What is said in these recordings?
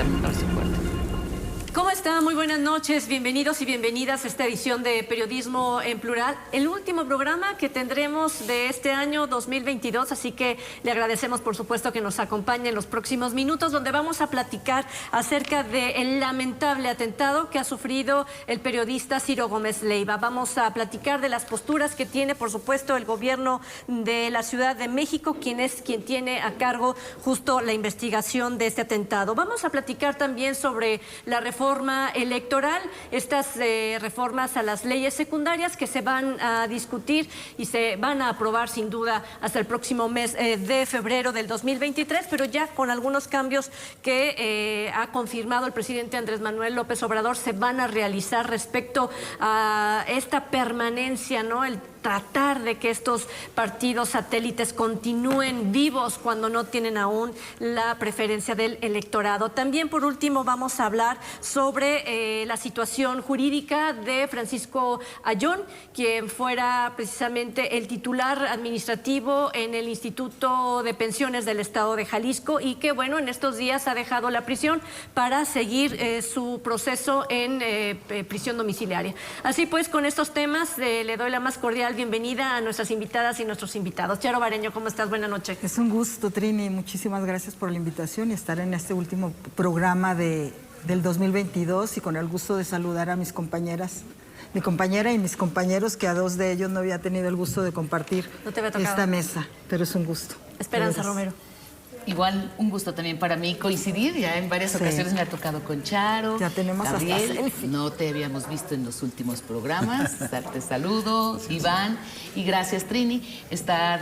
Abre su puerta. ¿Cómo están? Muy buenas noches, bienvenidos y bienvenidas a esta edición de Periodismo en Plural, el último programa que tendremos de este año 2022, así que le agradecemos por supuesto que nos acompañe en los próximos minutos, donde vamos a platicar acerca del lamentable atentado que ha sufrido el periodista Ciro Gómez Leiva. Vamos a platicar de las posturas que tiene, por supuesto, el gobierno de la Ciudad de México, quien tiene a cargo justo la investigación de este atentado. Vamos a platicar también sobre la reforma electoral, estas reformas a las leyes secundarias que se van a discutir y se van a aprobar sin duda hasta el próximo mes de febrero del 2023, pero ya con algunos cambios que ha confirmado el presidente Andrés Manuel López Obrador se van a realizar respecto a esta permanencia, ¿no? El tratar de que estos partidos satélites continúen vivos cuando no tienen aún la preferencia del electorado. También, por último, vamos a hablar sobre la situación jurídica de Francisco Ayón, quien fuera precisamente el titular administrativo en el Instituto de Pensiones del Estado de Jalisco y que, bueno, en estos días ha dejado la prisión para seguir su proceso en prisión domiciliaria. Así pues, con estos temas le doy la más cordial bienvenida a nuestras invitadas y nuestros invitados. Charo Bareño, ¿cómo estás? Buenas noches. Es un gusto, Trini. Muchísimas gracias por la invitación y estar en este último programa del 2022 y con el gusto de saludar a mis compañeras, mi compañera y mis compañeros, que a dos de ellos no había tenido el gusto de compartir esta mesa, pero es un gusto. Esperanza Romero. Igual un gusto también para mí coincidir, ya en varias ocasiones me ha tocado con Charo. Ya tenemos Gabriel, hasta selfie. No te habíamos visto en los últimos programas, te saludo, Iván, y gracias Trini, estar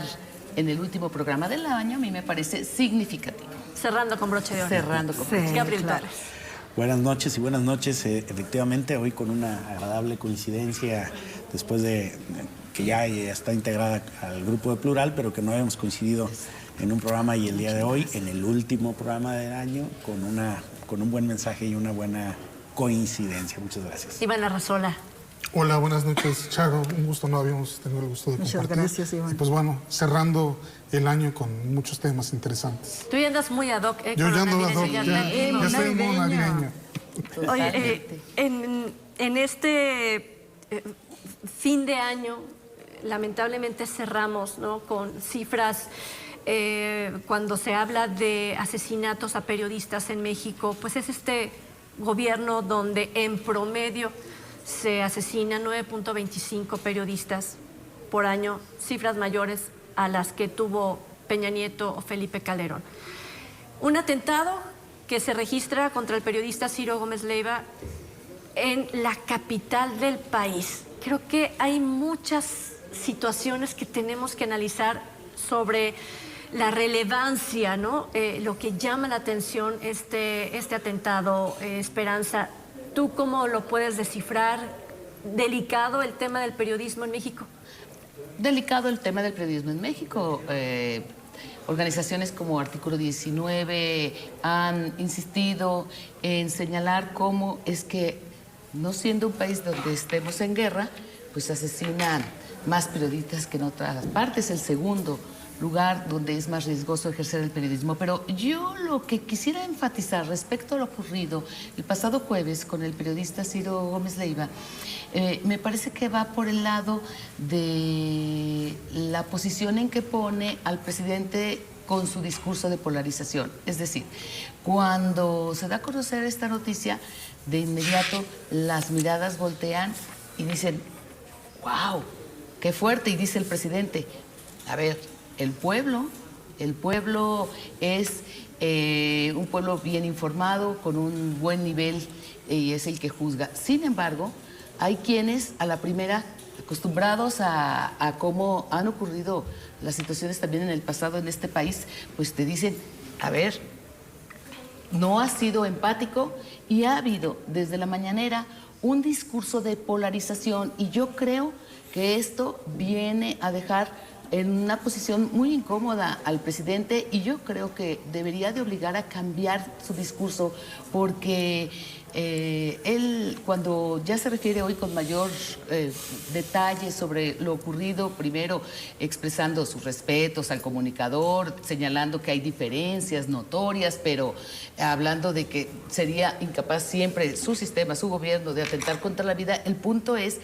en el último programa del año a mí me parece significativo. Cerrando con broche de oro. Cerrando con broche. Gabriel Torres. Buenas noches y buenas noches, efectivamente hoy con una agradable coincidencia después de que ya está integrada al grupo de Plural, pero que no habíamos coincidido en un programa y el día de hoy, en el último programa del año, con un buen mensaje y una buena coincidencia. Muchas gracias. Iván Arrazola. Hola, buenas noches, Charo. Un gusto, no habíamos tenido el gusto de compartir. Muchas gracias, Iván. Y pues bueno, cerrando el año con muchos temas interesantes. Tú ya andas muy ad hoc. Yo ya ando ad hoc, ya estoy en modo navideño. Oye, en este fin de año, lamentablemente cerramos, ¿no?, con cifras. Cuando se habla de asesinatos a periodistas en México, pues es este gobierno donde en promedio se asesinan 9.25 periodistas por año, cifras mayores a las que tuvo Peña Nieto o Felipe Calderón. Un atentado que se registra contra el periodista Ciro Gómez Leiva en la capital del país. Creo que hay muchas situaciones que tenemos que analizar sobre la relevancia, ¿no? Lo que llama la atención este atentado, Esperanza. ¿Tú cómo lo puedes descifrar? ¿Delicado el tema del periodismo en México? Delicado el tema del periodismo en México. Organizaciones como Artículo 19 han insistido en señalar cómo es que, no siendo un país donde estemos en guerra, pues asesinan más periodistas que en otras partes. El segundo lugar donde es más riesgoso ejercer el periodismo. Pero yo lo que quisiera enfatizar respecto a lo ocurrido el pasado jueves con el periodista Ciro Gómez Leiva, me parece que va por el lado de la posición en que pone al presidente con su discurso de polarización. Es decir, cuando se da a conocer esta noticia, de inmediato las miradas voltean y dicen, ¡wow! ¡Qué fuerte! Y dice el presidente, a ver, el pueblo es un pueblo bien informado, con un buen nivel, y es el que juzga. Sin embargo, hay quienes a la primera, acostumbrados a cómo han ocurrido las situaciones también en el pasado en este país, pues te dicen, a ver, no ha sido empático y ha habido desde la mañanera un discurso de polarización, y yo creo que esto viene a dejar en una posición muy incómoda al presidente, y yo creo que debería de obligar a cambiar su discurso, porque él, cuando ya se refiere hoy con mayor detalle sobre lo ocurrido, primero expresando sus respetos al comunicador, señalando que hay diferencias notorias, pero hablando de que sería incapaz siempre su sistema, su gobierno, de atentar contra la vida, el punto es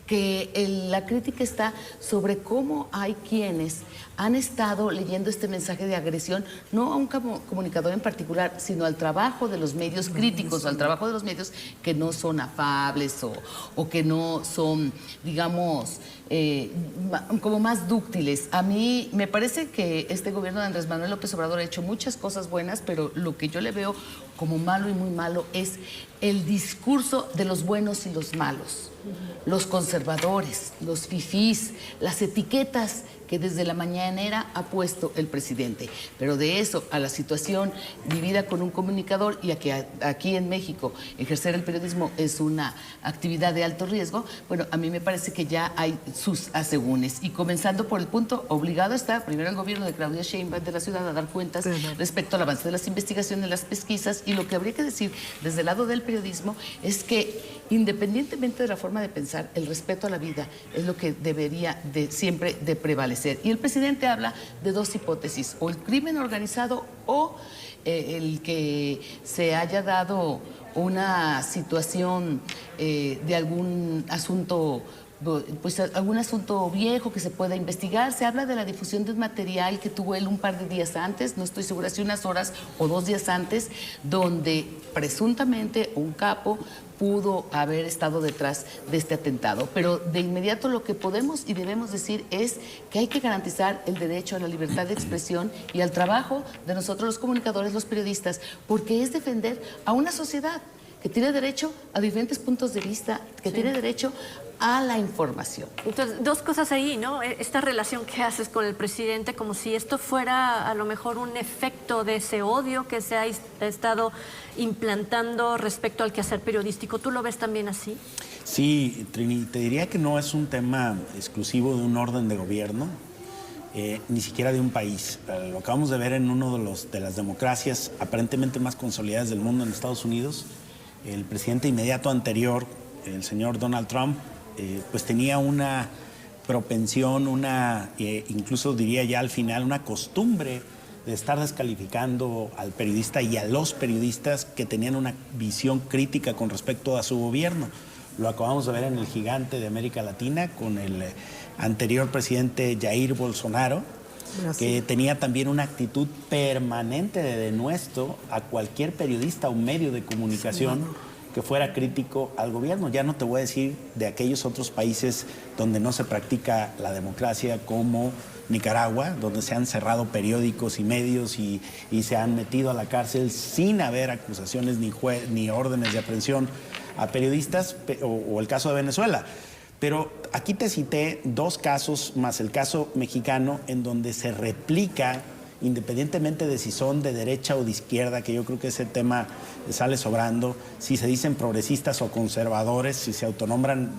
que la crítica está sobre cómo hay quienes han estado leyendo este mensaje de agresión, no a un comunicador en particular, sino al trabajo de los medios críticos, al trabajo de los medios que no son afables o que no son, digamos, como más dúctiles. A mí me parece que este gobierno de Andrés Manuel López Obrador ha hecho muchas cosas buenas, pero lo que yo le veo como malo y muy malo es el discurso de los buenos y los malos, los conservadores, los fifís, las etiquetas que desde la mañanera ha puesto el presidente. Pero de eso a la situación vivida con un comunicador, y a que aquí en México ejercer el periodismo es una actividad de alto riesgo, bueno, a mí me parece que ya hay sus asegúnes. Y comenzando por el punto, obligado está primero el gobierno de Claudia Sheinbaum de la ciudad a dar cuentas respecto al avance de las investigaciones, las pesquisas, y lo que habría que decir desde el lado del periodismo es que, independientemente de la forma de pensar, el respeto a la vida es lo que debería siempre de prevalecer. Y el presidente habla de dos hipótesis: o el crimen organizado o el que se haya dado una situación de algún asunto, pues algún asunto viejo que se pueda investigar. Se habla de la difusión de un material que tuvo él un par de días antes, no estoy segura si unas horas o 2 días antes, donde presuntamente un capo pudo haber estado detrás de este atentado. Pero de inmediato lo que podemos y debemos decir es que hay que garantizar el derecho a la libertad de expresión y al trabajo de nosotros los comunicadores, los periodistas, porque es defender a una sociedad que tiene derecho a diferentes puntos de vista, que tiene derecho a la información. Entonces, dos cosas ahí, ¿no? Esta relación que haces con el presidente, como si esto fuera a lo mejor un efecto de ese odio que se ha estado implantando respecto al quehacer periodístico. ¿Tú lo ves también así? Sí, Trini, te diría que no es un tema exclusivo de un orden de gobierno, ni siquiera de un país. Lo acabamos de ver en uno de las democracias aparentemente más consolidadas del mundo, en Estados Unidos. El presidente inmediato anterior, el señor Donald Trump, pues tenía una propensión, incluso diría ya al final, una costumbre de estar descalificando al periodista y a los periodistas que tenían una visión crítica con respecto a su gobierno. Lo acabamos de ver en el gigante de América Latina con el anterior presidente Jair Bolsonaro, que tenía también una actitud permanente de denuesto a cualquier periodista o medio de comunicación que fuera crítico al gobierno. Ya no te voy a decir de aquellos otros países donde no se practica la democracia, como Nicaragua, donde se han cerrado periódicos y medios y se han metido a la cárcel sin haber acusaciones ni órdenes de aprehensión a periodistas, o el caso de Venezuela. Pero aquí te cité 2 casos más el caso mexicano, en donde se replica, independientemente de si son de derecha o de izquierda, que yo creo que ese tema sale sobrando, si se dicen progresistas o conservadores, si se autonombran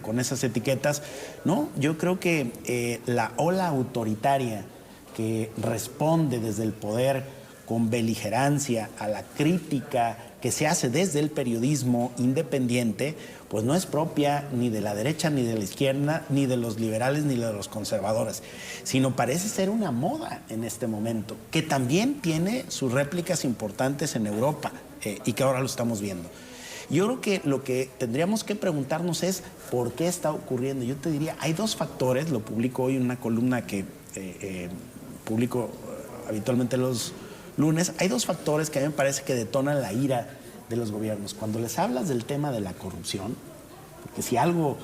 con esas etiquetas. No, yo creo que la ola autoritaria que responde desde el poder con beligerancia a la crítica que se hace desde el periodismo independiente, pues no es propia ni de la derecha, ni de la izquierda, ni de los liberales, ni de los conservadores, sino parece ser una moda en este momento, que también tiene sus réplicas importantes en Europa y que ahora lo estamos viendo. Yo creo que lo que tendríamos que preguntarnos es por qué está ocurriendo. Yo te diría, hay 2 factores, lo publico hoy en una columna que publico habitualmente los lunes. Hay 2 factores que a mí me parece que detonan la ira de los gobiernos. Cuando les hablas del tema de la corrupción, porque si algo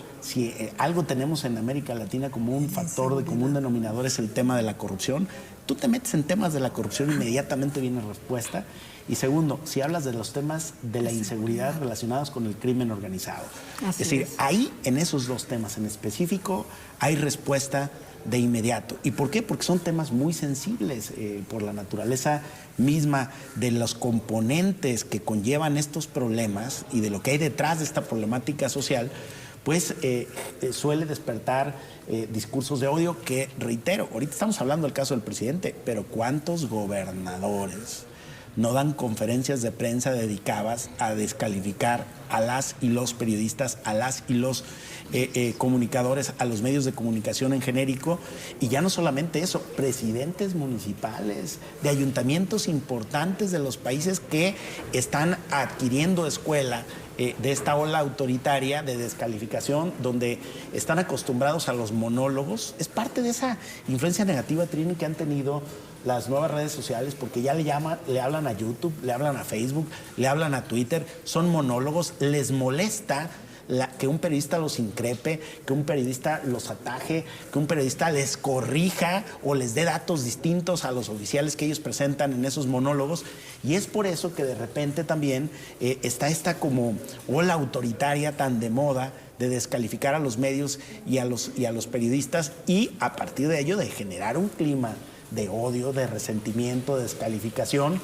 tenemos en América Latina como un factor de común denominador es el tema de la corrupción, tú te metes en temas de la corrupción, inmediatamente viene respuesta. Y segundo, si hablas de los temas de la inseguridad relacionados con el crimen organizado. Es decir, ahí en esos 2 temas en específico hay respuesta de inmediato. ¿Y por qué? Porque son temas muy sensibles por la naturaleza misma de los componentes que conllevan estos problemas y de lo que hay detrás de esta problemática social. pues suele despertar discursos de odio que, reitero, ahorita estamos hablando del caso del presidente, pero ¿cuántos gobernadores no dan conferencias de prensa dedicadas a descalificar a las y los periodistas, a las y los comunicadores, a los medios de comunicación en genérico? Y ya no solamente eso, presidentes municipales de ayuntamientos importantes de los países que están adquiriendo escuela de esta ola autoritaria de descalificación, donde están acostumbrados a los monólogos. Es parte de esa influencia negativa, Trini, que han tenido las nuevas redes sociales, porque ya le hablan a YouTube, le hablan a Facebook, le hablan a Twitter, son monólogos, les molesta que un periodista los increpe, que un periodista los ataje, que un periodista les corrija o les dé datos distintos a los oficiales que ellos presentan en esos monólogos. Y es por eso que de repente también está esta como ola autoritaria tan de moda de descalificar a los medios y a los periodistas, y a partir de ello de generar un clima de odio, de resentimiento, de descalificación,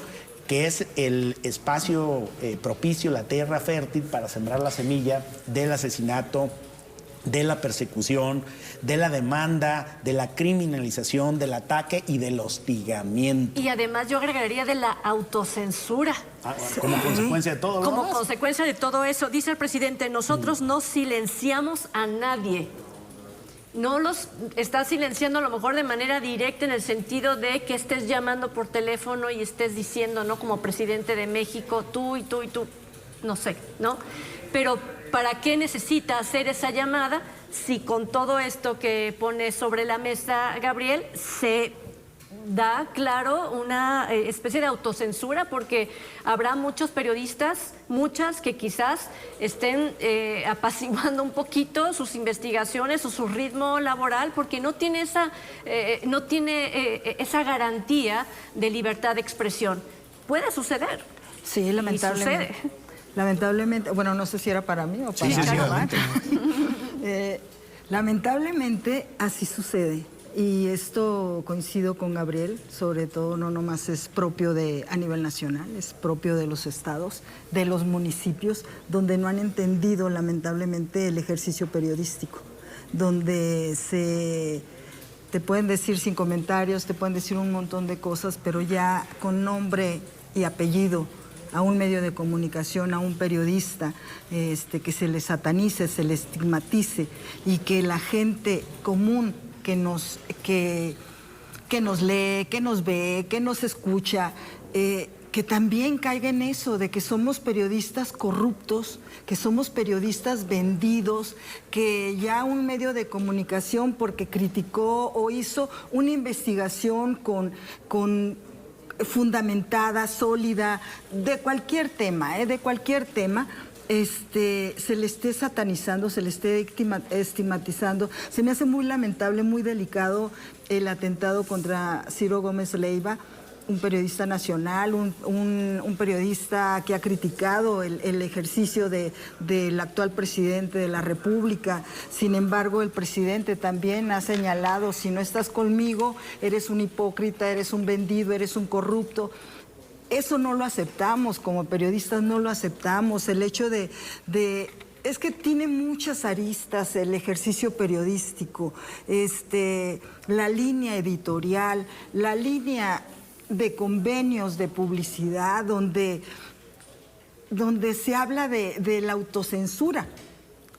que es el espacio propicio, la tierra fértil para sembrar la semilla del asesinato, de la persecución, de la demanda, de la criminalización, del ataque y del hostigamiento. Y además yo agregaría de la autocensura. Como consecuencia de todo, ¿no? Como consecuencia de todo eso, dice el presidente, nosotros no silenciamos a nadie. No los estás silenciando a lo mejor de manera directa, en el sentido de que estés llamando por teléfono y estés diciendo, ¿no? Como presidente de México, tú y tú y tú, no sé, ¿no? Pero ¿para qué necesita hacer esa llamada si con todo esto que pone sobre la mesa Gabriel se da, claro, una especie de autocensura? Porque habrá muchos periodistas, muchas, que quizás estén apaciguando un poquito sus investigaciones o su ritmo laboral, porque no tiene esa garantía de libertad de expresión. Puede suceder. Sí, lamentablemente. Y sucede. Lamentablemente, bueno, no sé si era para mí o para adelante. Lamentablemente así sucede. Y esto coincido con Gabriel, sobre todo no nomás es propio a nivel nacional, es propio de los estados, de los municipios, donde no han entendido lamentablemente el ejercicio periodístico, donde te pueden decir sin comentarios, te pueden decir un montón de cosas, pero ya con nombre y apellido a un medio de comunicación, a un periodista, que se le satanice, se le estigmatice, y que la gente común que nos lee, que nos ve, que nos escucha, que también caiga en eso de que somos periodistas corruptos, que somos periodistas vendidos, que ya un medio de comunicación, porque criticó o hizo una investigación con fundamentada, sólida, de cualquier tema, se le esté satanizando, se le esté estigmatizando. Se me hace muy lamentable, muy delicado el atentado contra Ciro Gómez Leiva, un periodista nacional, un periodista que ha criticado el ejercicio del actual presidente de la República. Sin embargo, el presidente también ha señalado: si no estás conmigo, eres un hipócrita, eres un vendido, eres un corrupto. Eso no lo aceptamos, como periodistas no lo aceptamos. El hecho es que tiene muchas aristas el ejercicio periodístico, la línea editorial, la línea de convenios de publicidad, donde se habla de la autocensura,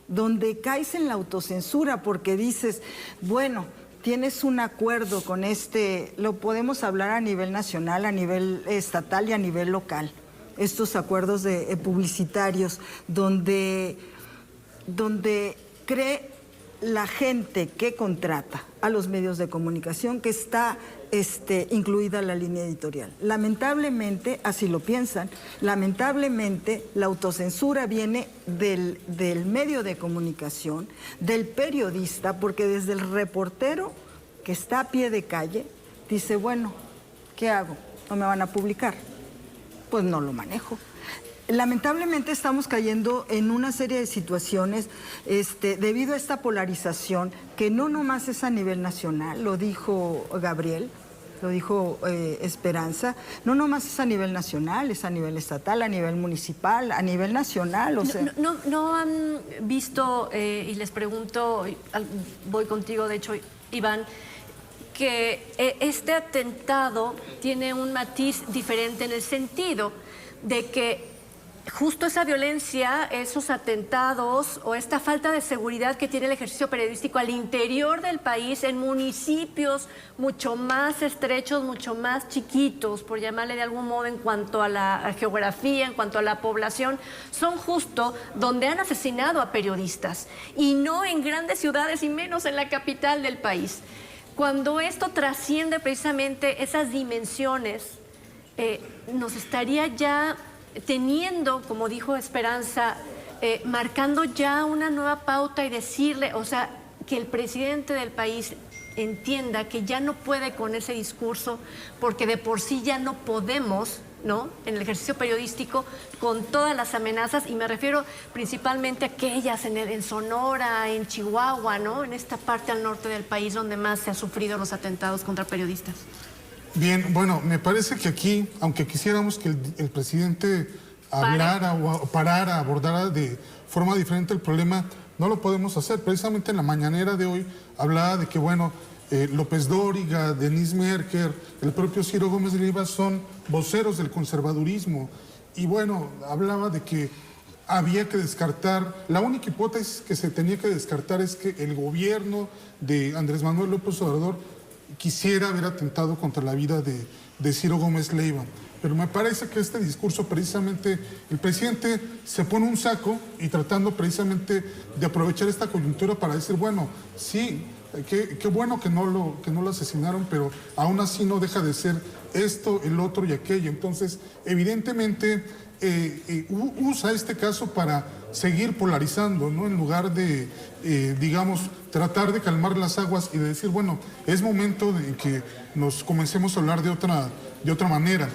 donde caes en la autocensura porque dices, bueno, tienes un acuerdo con lo podemos hablar a nivel nacional, a nivel estatal y a nivel local, estos acuerdos publicitarios, donde cree la gente que contrata a los medios de comunicación que está incluida la línea editorial. Lamentablemente, así lo piensan, lamentablemente la autocensura viene del medio de comunicación, del periodista, porque desde el reportero que está a pie de calle dice, bueno, ¿qué hago? ¿No me van a publicar? Pues no lo manejo. Lamentablemente estamos cayendo en una serie de situaciones debido a esta polarización que no nomás es a nivel nacional, lo dijo Gabriel, lo dijo Esperanza, no nomás es a nivel nacional, es a nivel estatal, a nivel municipal, a nivel nacional, o sea... ¿No han visto, y les pregunto, voy contigo, de hecho, Iván, que este atentado tiene un matiz diferente en el sentido de que justo esa violencia, esos atentados o esta falta de seguridad que tiene el ejercicio periodístico al interior del país, en municipios mucho más estrechos, mucho más chiquitos, por llamarle de algún modo, en cuanto a la geografía, en cuanto a la población, son justo donde han asesinado a periodistas, y no en grandes ciudades y menos en la capital del país. Cuando esto trasciende precisamente esas dimensiones, nos estaría ya teniendo, como dijo Esperanza, marcando ya una nueva pauta y decirle, o sea, que el presidente del país entienda que ya no puede con ese discurso, porque de por sí ya no podemos, ¿no?, en el ejercicio periodístico, con todas las amenazas, y me refiero principalmente a aquellas en Sonora, en Chihuahua, ¿no?, en esta parte al norte del país donde más se han sufrido los atentados contra periodistas. Bien, bueno, me parece que aquí, aunque quisiéramos que el presidente hablara o parara, abordara de forma diferente el problema, no lo podemos hacer. Precisamente en la mañanera de hoy hablaba de que, bueno, López Dóriga, Denise Merker, el propio Ciro Gómez Leiva son voceros del conservadurismo. Y bueno, hablaba de que había que descartar, la única hipótesis que se tenía que descartar es que el gobierno de Andrés Manuel López Obrador quisiera haber atentado contra la vida de Ciro Gómez Leiva. Pero me parece que este discurso, precisamente, el presidente se pone un saco y tratando precisamente de aprovechar esta coyuntura para decir, bueno, sí, qué bueno que no lo asesinaron, pero aún así no deja de ser esto, el otro y aquello. Entonces, evidentemente, usa este caso para seguir polarizando, ¿no?, en lugar de, digamos, tratar de calmar las aguas y de decir, bueno, es momento de que nos comencemos a hablar de otra manera.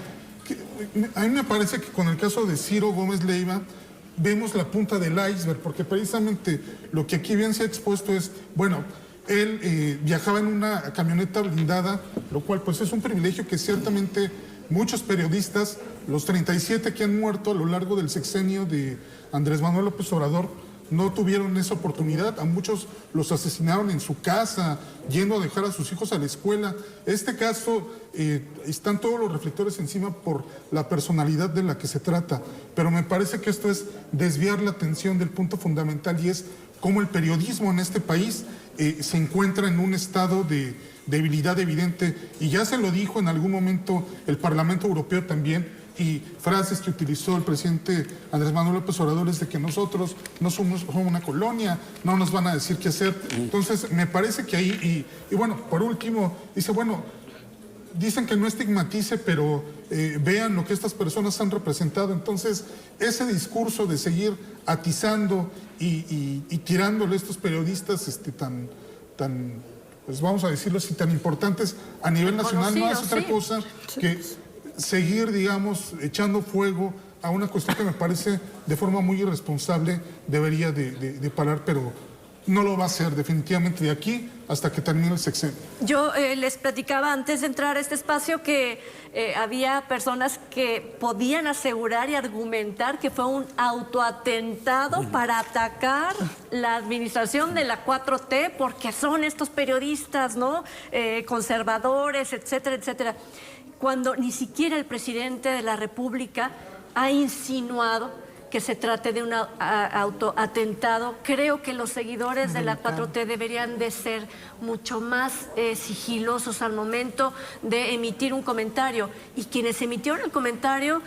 A mí me parece que con el caso de Ciro Gómez Leiva vemos la punta del iceberg, porque precisamente lo que aquí bien se ha expuesto es, bueno, él viajaba en una camioneta blindada, lo cual pues es un privilegio que ciertamente muchos periodistas, los 37 que han muerto a lo largo del sexenio de Andrés Manuel López Obrador, no tuvieron esa oportunidad. A muchos los asesinaron en su casa, yendo a dejar a sus hijos a la escuela. Este caso, están todos los reflectores encima por la personalidad de la que se trata, pero me parece que esto es desviar la atención del punto fundamental, y es cómo el periodismo en este país se encuentra en un estado de debilidad evidente, y ya se lo dijo en algún momento el Parlamento Europeo también, y frases que utilizó el presidente Andrés Manuel López Obrador es de que nosotros no somos una colonia, no nos van a decir qué hacer. Entonces, me parece que ahí, y bueno, por último, dice, bueno, dicen que no estigmatice, pero vean lo que estas personas han representado. Entonces, ese discurso de seguir atizando y tirándole a estos periodistas tan, pues vamos a decirlo así, tan importantes a nivel nacional, no es otra cosa que seguir, digamos, echando fuego a una cuestión que me parece de forma muy irresponsable debería de parar, pero no lo va a hacer definitivamente de aquí hasta que termine el sexenio. Yo les platicaba antes de entrar a este espacio que había personas que podían asegurar y argumentar que fue un autoatentado para atacar la administración de la 4T, porque son estos periodistas, ¿no?, conservadores, etcétera, etcétera, cuando ni siquiera el presidente de la República ha insinuado que se trate de un autoatentado. Creo que los seguidores de la 4T deberían de ser mucho más sigilosos al momento de emitir un comentario. Y quienes emitieron el comentario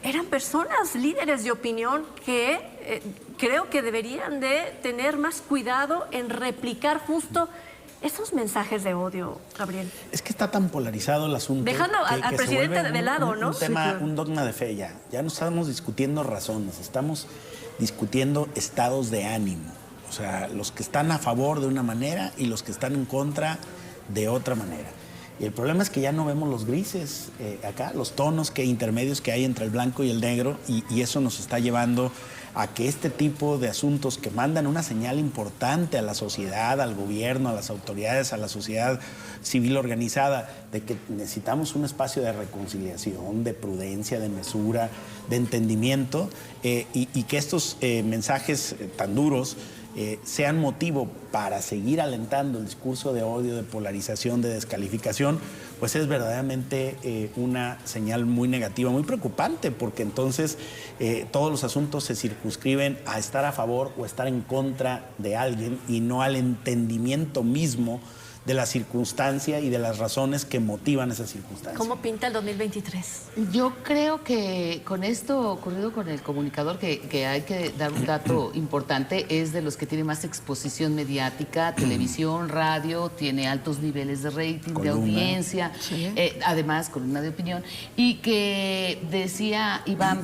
eran personas, líderes de opinión, que creo que deberían de tener más cuidado en replicar justo esos mensajes de odio, Gabriel. Es que está tan polarizado el asunto. Dejando al presidente de lado, ¿no? Un tema, un dogma de fe ya. Ya no estamos discutiendo razones, estamos discutiendo estados de ánimo. O sea, los que están a favor de una manera y los que están en contra de otra manera. Y el problema es que ya no vemos los grises acá, los tonos intermedios que hay entre el blanco y el negro, y eso nos está llevando a que este tipo de asuntos que mandan una señal importante a la sociedad, al gobierno, a las autoridades, a la sociedad civil organizada, de que necesitamos un espacio de reconciliación, de prudencia, de mesura, de entendimiento, y que estos mensajes tan duros sean motivo para seguir alentando el discurso de odio, de polarización, de descalificación, pues es verdaderamente una señal muy negativa, muy preocupante, porque entonces todos los asuntos se circunscriben a estar a favor o estar en contra de alguien y no al entendimiento mismo de la circunstancia y de las razones que motivan esa circunstancia. ¿Cómo pinta el 2023? Yo creo que con esto ocurrido con el comunicador, que hay que dar un dato importante, es de los que tiene más exposición mediática, televisión, radio, tiene altos niveles de rating, Columna. de audiencia, Sí. Además columna de opinión, y que decía Iván,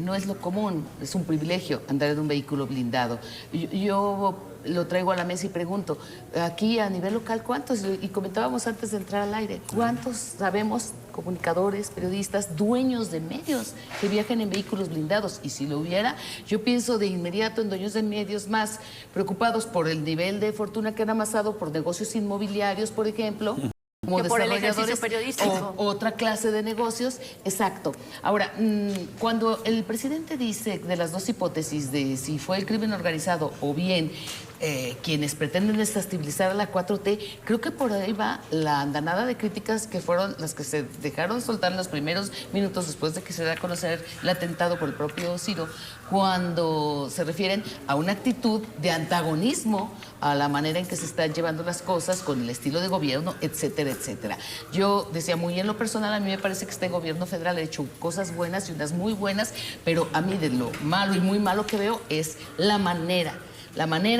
no es lo común, es un privilegio andar en un vehículo blindado. Yo lo traigo a la mesa y pregunto, aquí a nivel local, ¿cuántos? Y comentábamos antes de entrar al aire, ¿cuántos sabemos, comunicadores, periodistas, dueños de medios que viajan en vehículos blindados? Y si lo hubiera, yo pienso de inmediato en dueños de medios más preocupados por el nivel de fortuna que han amasado por negocios inmobiliarios, por ejemplo, como Que por el ejercicio desarrolladores periodístico. o otra clase de negocios. Exacto. Ahora, cuando el presidente dice de las dos hipótesis de si fue el crimen organizado o bien quienes pretenden desestabilizar a la 4T, creo que por ahí va la andanada de críticas que fueron las que se dejaron soltar en los primeros minutos después de que se da a conocer el atentado por el propio Ciro, cuando se refieren a una actitud de antagonismo a la manera en que se están llevando las cosas con el estilo de gobierno, etcétera, etcétera. Yo decía, muy en lo personal, a mí me parece que este gobierno federal ha hecho cosas buenas y unas muy buenas, pero a mí de lo malo y muy malo que veo es la manera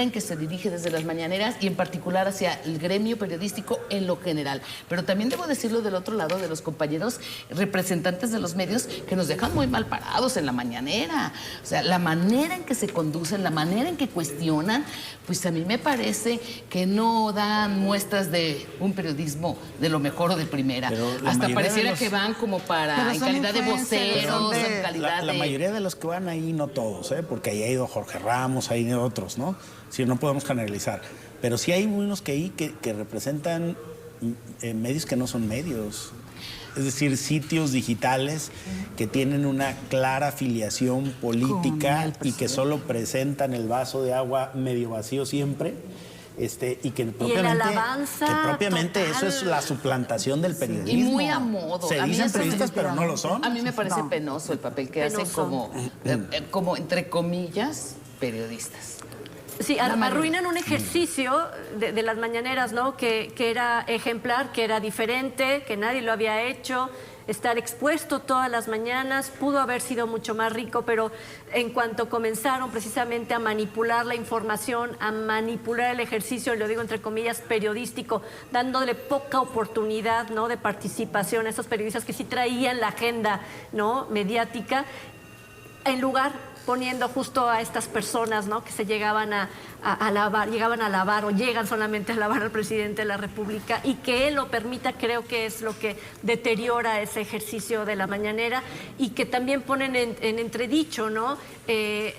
en que se dirige desde las mañaneras y en particular hacia el gremio periodístico en lo general. Pero también debo decirlo del otro lado, de los compañeros representantes de los medios que nos dejan muy mal parados en la mañanera. O sea, la manera en que se conducen, la manera en que cuestionan, pues a mí me parece que no dan muestras de un periodismo de lo mejor o de primera. Pero la hasta mayoría pareciera de los- que van como para, Pero en son calidad de influencers, voceros, son de- en calidad La de... mayoría de los que van ahí, no todos, porque ahí ha ido Jorge Ramos, ahí hay otros, ¿no? Sí, no podemos generalizar. Pero sí hay unos que ahí que representan medios que no son medios. Es decir, sitios digitales que tienen una clara afiliación política y que solo presentan el vaso de agua medio vacío siempre. Y que propiamente total. eso es la suplantación del periodismo. Y muy a modo. Se A mí dicen eso periodistas, pero no lo son. A mí me parece No. penoso el papel que hacen Penoso. como entre comillas, periodistas. Sí, La mayoría. arruinan un ejercicio de las mañaneras, ¿no? Que era ejemplar, que era diferente, que nadie lo había hecho. Estar expuesto todas las mañanas pudo haber sido mucho más rico, pero en cuanto comenzaron precisamente a manipular la información, a manipular el ejercicio, lo digo entre comillas, periodístico, dándole poca oportunidad, ¿no?, de participación a esos periodistas que sí traían la agenda, ¿no?, mediática, en lugar poniendo justo a estas personas, ¿no?, que se llegaban a alabar o llegan solamente a alabar al presidente de la República, y que él lo permita, creo que es lo que deteriora ese ejercicio de la mañanera, y que también ponen en entredicho, ¿no?,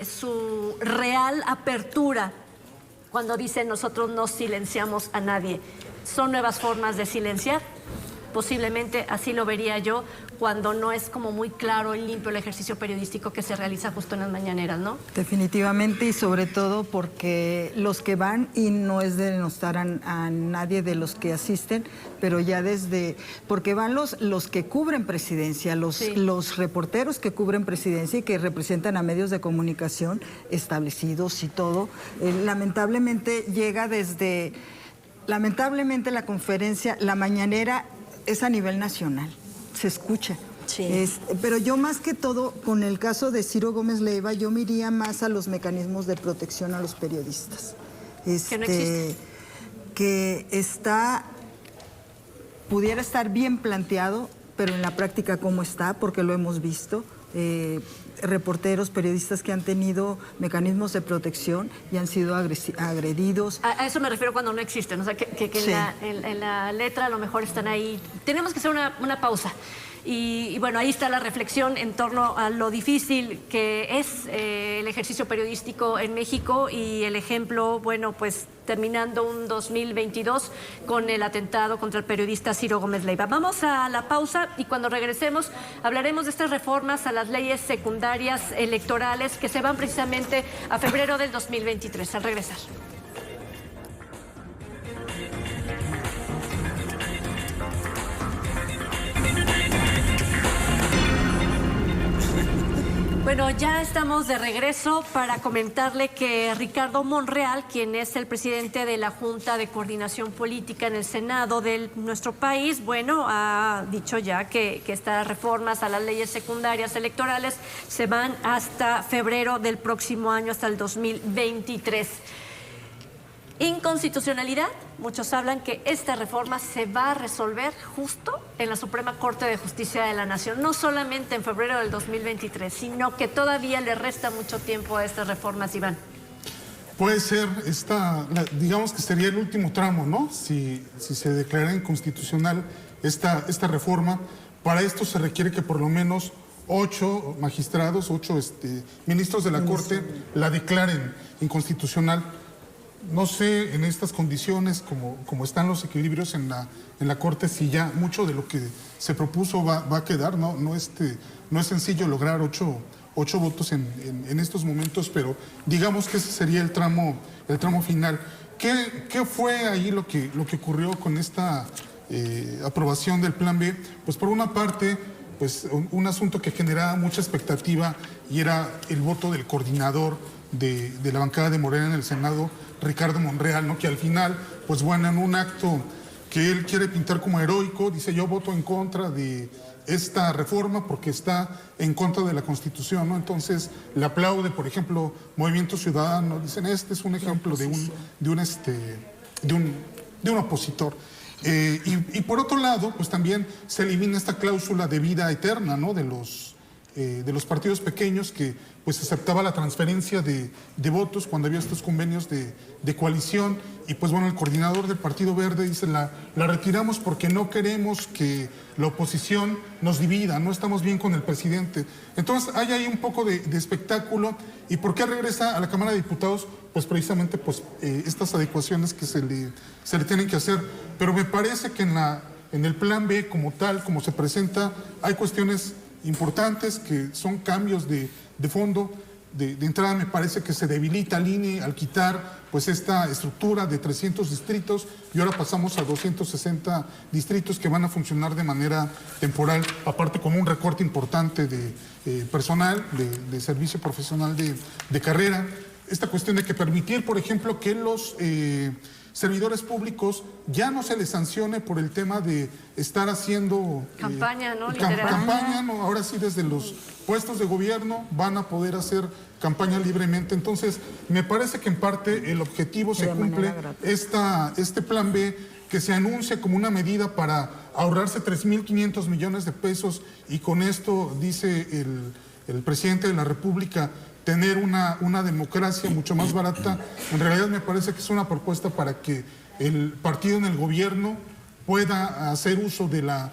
su real apertura cuando dicen nosotros no silenciamos a nadie. Son nuevas formas de silenciar. Posiblemente así lo vería yo, cuando no es como muy claro y limpio el ejercicio periodístico que se realiza justo en las mañaneras, ¿no? Definitivamente, y sobre todo porque los que van, y no es de denostar a nadie de los que asisten, pero ya porque van los que cubren presidencia, los reporteros que cubren presidencia y que representan a medios de comunicación establecidos y todo, lamentablemente la conferencia, la mañanera es a nivel nacional, se escucha. Sí. Pero yo más que todo, con el caso de Ciro Gómez Leiva, yo me iría más a los mecanismos de protección a los periodistas. Que no existe. Que pudiera estar bien planteado, pero en la práctica cómo está, porque lo hemos visto. reporteros, periodistas que han tenido mecanismos de protección y han sido agredidos. A eso me refiero cuando no existen, o sea, que Sí. en la letra a lo mejor están ahí. Tenemos que hacer una pausa. Y bueno, ahí está la reflexión en torno a lo difícil que es el ejercicio periodístico en México y el ejemplo, bueno, pues terminando un 2022 con el atentado contra el periodista Ciro Gómez Leiva. Vamos a la pausa y cuando regresemos hablaremos de estas reformas a las leyes secundarias electorales que se van precisamente a febrero del 2023. Al regresar. Bueno, ya estamos de regreso para comentarle que Ricardo Monreal, quien es el presidente de la Junta de Coordinación Política en el Senado de nuestro país, bueno, ha dicho ya que estas reformas a las leyes secundarias electorales se van hasta febrero del próximo año, hasta el 2023. Inconstitucionalidad, muchos hablan que esta reforma se va a resolver justo en la Suprema Corte de Justicia de la Nación, no solamente en febrero del 2023, sino que todavía le resta mucho tiempo a estas reformas, Iván. Puede ser, digamos que sería el último tramo, ¿no? Si se declara inconstitucional esta reforma. Para esto se requiere que por lo menos 8 magistrados, 8 ministros de la Corte la declaren inconstitucional. No sé en estas condiciones, como están los equilibrios en la Corte, si ya mucho de lo que se propuso va a quedar, ¿no? No es sencillo lograr 8 votos en estos momentos, pero digamos que ese sería el tramo final. ¿Qué fue ahí lo que ocurrió con esta aprobación del Plan B? Pues por una parte, pues un asunto que generaba mucha expectativa y era el voto del coordinador de la bancada de Morena en el Senado, Ricardo Monreal, ¿no? Que al final, pues bueno, en un acto que él quiere pintar como heroico, dice: yo voto en contra de esta reforma porque está en contra de la Constitución, ¿no? Entonces le aplaude, por ejemplo, Movimiento Ciudadano, dicen: este es un ejemplo de un opositor. Y por otro lado, pues también se elimina esta cláusula de vida eterna, ¿no? De los partidos pequeños, que pues aceptaba la transferencia de votos cuando había estos convenios de coalición. Y pues bueno, el coordinador del Partido Verde dice: la retiramos porque no queremos que la oposición nos divida, no estamos bien con el presidente. Entonces hay ahí un poco de espectáculo. ¿Y por qué regresa a la Cámara de Diputados? Pues precisamente pues, estas adecuaciones que se le tienen que hacer. Pero me parece que en el Plan B como tal, como se presenta, hay cuestiones importantes que son cambios de fondo. De entrada me parece que se debilita al INE al quitar pues esta estructura de 300 distritos y ahora pasamos a 260 distritos que van a funcionar de manera temporal, aparte con un recorte importante de personal, de servicio profesional de carrera. Esta cuestión de que permitir, por ejemplo, que los servidores públicos ya no se les sancione por el tema de estar haciendo campaña, ¿no? Campaña, ¿no? Ahora sí, desde los puestos de gobierno van a poder hacer campaña libremente. Entonces, me parece que en parte el objetivo se cumple. Este Plan B que se anuncia como una medida para ahorrarse 3.500 millones de pesos y con esto, dice el presidente de la República, tener una democracia mucho más barata. En realidad me parece que es una propuesta para que el partido en el gobierno pueda hacer uso de la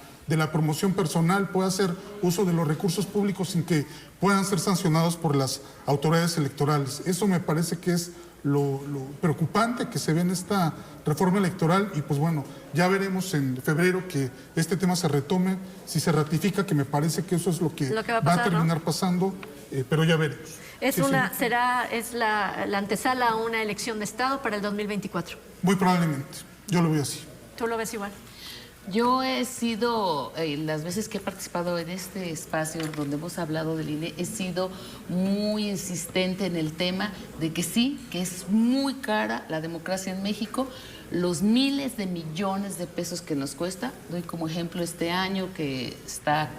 promoción personal, pueda hacer uso de los recursos públicos sin que puedan ser sancionados por las autoridades electorales. Eso me parece que es lo preocupante que se ve en esta reforma electoral y pues bueno, ya veremos en febrero que este tema se retome, si se ratifica, que me parece que eso es lo que va a terminar, ¿no? Pasando, pero ya veremos. Es la antesala a una elección de Estado para el 2024. Muy probablemente, yo lo veo así. ¿Tú lo ves igual? Yo he sido, las veces que he participado en este espacio donde hemos hablado del INE, he sido muy insistente en el tema de que sí, que es muy cara la democracia en México, los miles de millones de pesos que nos cuesta. Doy como ejemplo este año que está